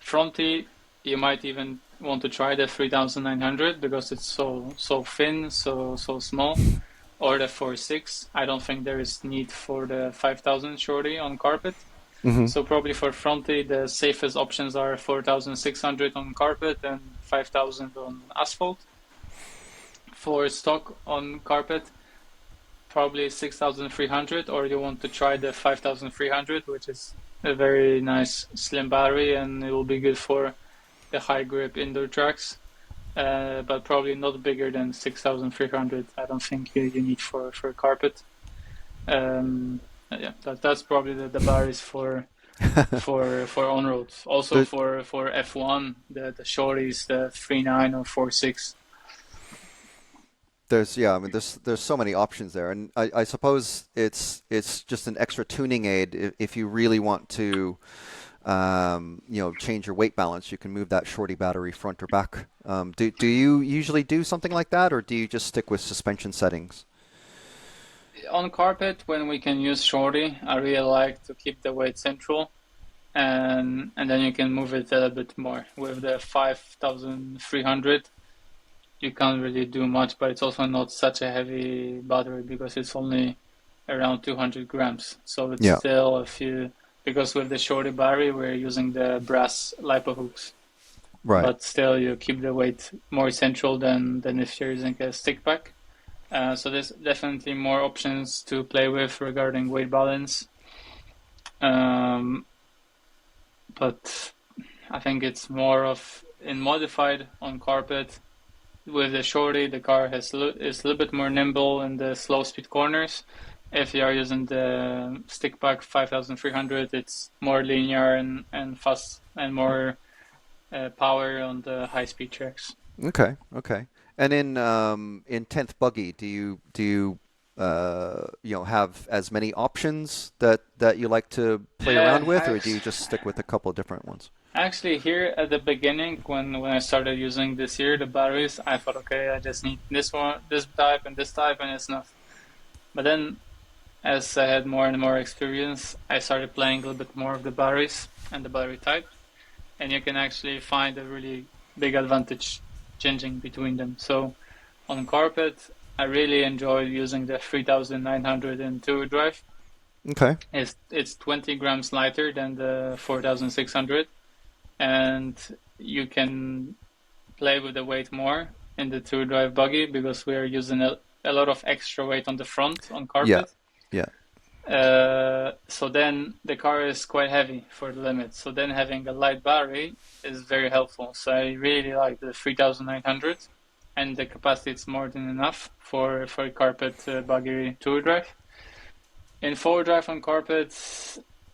fronty, you might even want to try the 3900 because it's so thin, so small. Or the 4.6. I don't think there is need for the 5000 shorty on carpet. So probably for fronty, the safest options are 4600 on carpet and 5000 on asphalt. For stock on carpet, probably 6300, or you want to try the 5300, which is a very nice slim battery, and it will be good for the high grip indoor tracks. But probably not bigger than 6300. I don't think you need for carpet. That's probably the barriers for on roads. Also for F1, the shorties, the 3.9 or 4.6. There's so many options there, and I suppose it's just an extra tuning aid if you really want to change your weight balance. You can move that shorty battery front or back. Do you usually do something like that, or do you just stick with suspension settings? On carpet, when we can use shorty, I really like to keep the weight central, and then you can move it a bit more. With the 5300, you can't really do much, but it's also not such a heavy battery because it's only around 200 grams. So it's still a few, because with the shorty battery, we're using the brass lipo hooks. Right. But still, you keep the weight more central than if you're using a stick pack. So there's definitely more options to play with regarding weight balance. But I think it's more of in modified on carpet. With the shorty, the car is a little bit more nimble in the slow speed corners. If you are using the stick pack 5300, it's more linear and fast and more power on the high speed tracks. Okay. And in 10th Buggy, do you have as many options that you like to play around with, or do you just stick with a couple of different ones? Actually, here at the beginning, when I started using this year, the batteries, I thought, okay, I just need this one, this type, and it's enough. But then, as I had more and more experience, I started playing a little bit more of the batteries and the battery type, and you can actually find a really big advantage changing between them. So, on carpet, I really enjoy using the 3900 in two drive. Okay. It's 20 grams lighter than the 4600. And you can play with the weight more in the two-drive buggy because we are using a lot of extra weight on the front on carpet. So then the car is quite heavy for the limit. So then having a light battery is very helpful. So I really like the 3900, and the capacity is more than enough for a carpet buggy two-drive. In four-drive on carpet,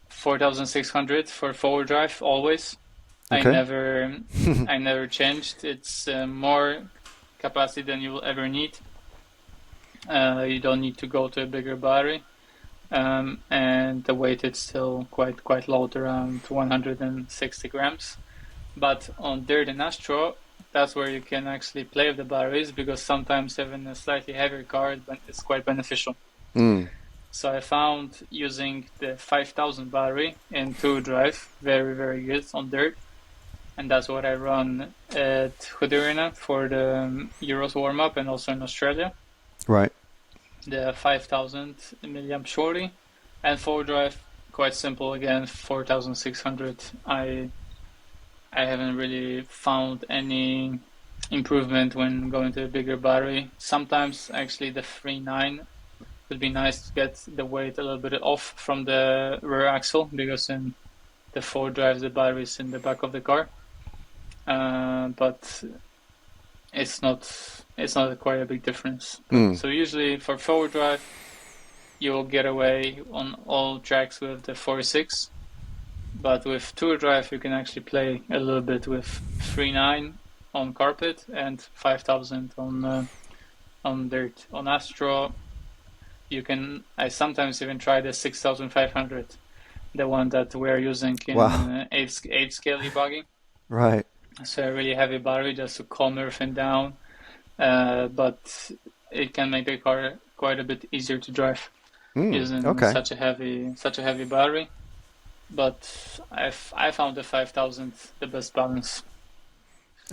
4600 for four-drive always. Okay. I never changed. It's more capacity than you will ever need. You don't need to go to a bigger battery, and the weight is still quite low, around 160 grams. But on dirt and Astro, that's where you can actually play with the batteries, because sometimes having a slightly heavier car is quite beneficial. So I found using the 5000 battery in two-drive very, very good on dirt. And that's what I run at Hudurina for the Euros warm-up and also in Australia. Right. The 5000 milliamp shorty. And four-drive, quite simple again, 4600. I haven't really found any improvement when going to a bigger battery. Sometimes actually the 3.9 would be nice to get the weight a little bit off from the rear axle, because in the four-drive the battery is in the back of the car. But it's not quite a big difference. So usually for forward drive, you'll get away on all tracks with the 4.6, but with two drive you can actually play a little bit with 3.9 on carpet and 5000 on dirt. On Astro, I sometimes even try the 6500, the one that we're using in 8 scale buggy. Right. So a really heavy battery just to calm everything down. but it can make the car quite a bit easier to drive using such a heavy battery. But I found the 5000 the best balance.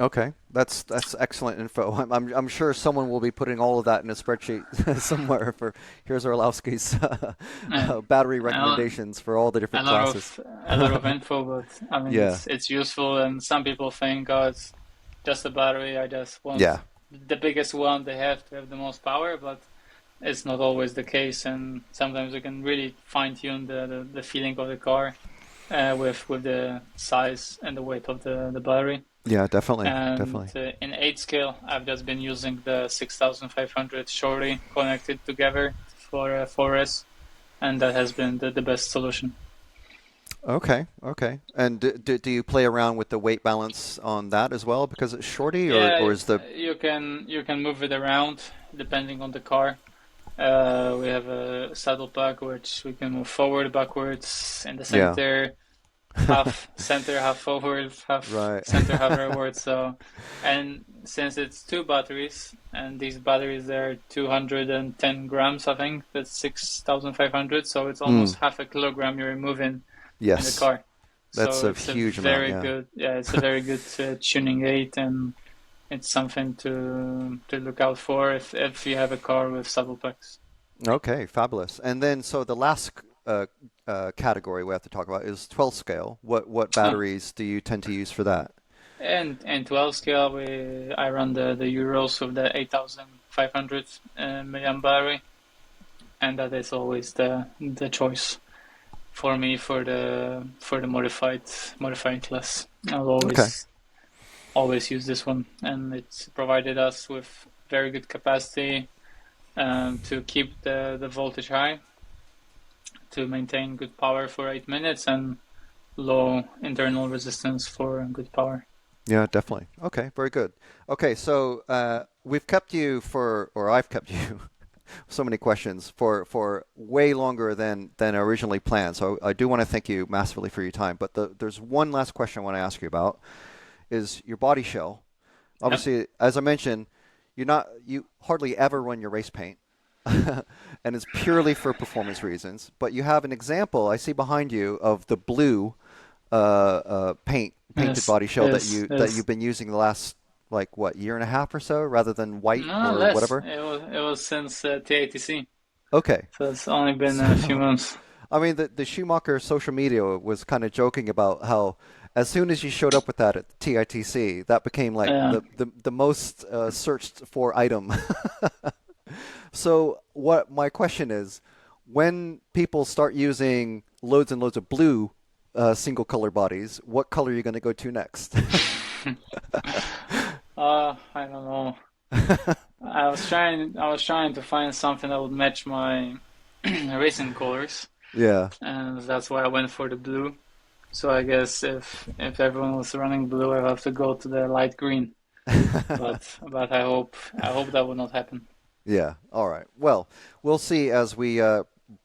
Okay, that's excellent info. I'm sure someone will be putting all of that in a spreadsheet somewhere. Here's Orlowski's battery recommendations for all the different classes. A lot of info, but I mean it's useful. And some people think, oh, it's just a battery. I just want the biggest one they have to have the most power, but it's not always the case. And sometimes you can really fine tune the feeling of the car with the size and the weight of the battery. Yeah, definitely. In 8 scale, I've just been using the 6500 shorty connected together for 4S, and that has been the best solution. Okay. And do you play around with the weight balance on that as well because it's shorty, or is the you can move it around depending on the car. We have a saddle pack which we can move forward, backwards, in the center. Half center, half forward, half center, half rearward. So, and since it's 2 batteries, and these batteries are 210 grams, I think that's 6500. So it's almost half a kilogram you're removing in the car. That's so a it's huge a very amount. Good. Yeah, it's a very good tuning aid, and it's something to look out for if you have a car with saddle packs. Okay, fabulous. And then so the last category we have to talk about is 12 scale. What batteries do you tend to use for that? And 12 scale, I run the Euros with the 8500 milliamp battery, and that is always the choice for me for the modified class. I'll always use this one, and it's provided us with very good capacity to keep the voltage high, to maintain good power for 8 minutes, and low internal resistance for good power. Yeah, definitely. Okay, very good. Okay, so I've kept you so many questions for way longer than originally planned. So I do want to thank you massively for your time. But there's one last question I want to ask you about, is your body shell. Obviously, as I mentioned, you hardly ever run your race paint. And it's purely for performance reasons. But you have an example I see behind you of the blue painted body shell that you've been using the last year and a half or so, rather than white or whatever. It was since TATC. Okay. So it's only been a few months. I mean, the Schumacher social media was kind of joking about how as soon as you showed up with that at TITC, that became the most searched for item. So what my question is, when people start using loads and loads of blue single color bodies, what color are you going to go to next? I don't know. I was trying to find something that would match my racing colors. Yeah. And that's why I went for the blue. So I guess if everyone was running blue, I have to go to the light green. but I hope that will not happen. Yeah. All right. Well, we'll see as we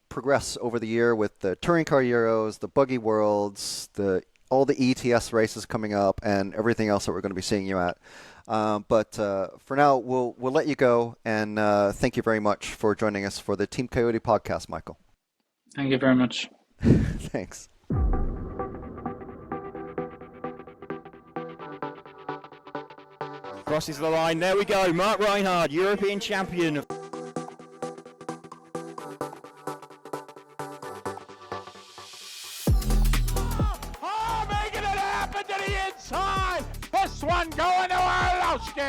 progress over the year with the Touring Car Euros, the Buggy Worlds, all the ETS races coming up, and everything else that we're going to be seeing you at. But for now, we'll let you go, and thank you very much for joining us for the Team Cayote Podcast, Michael. Thank you very much. Thanks. Crosses the line. There we go. Mark Reinhard, European champion. Oh, making it happen to the inside. This one going to Orlowski.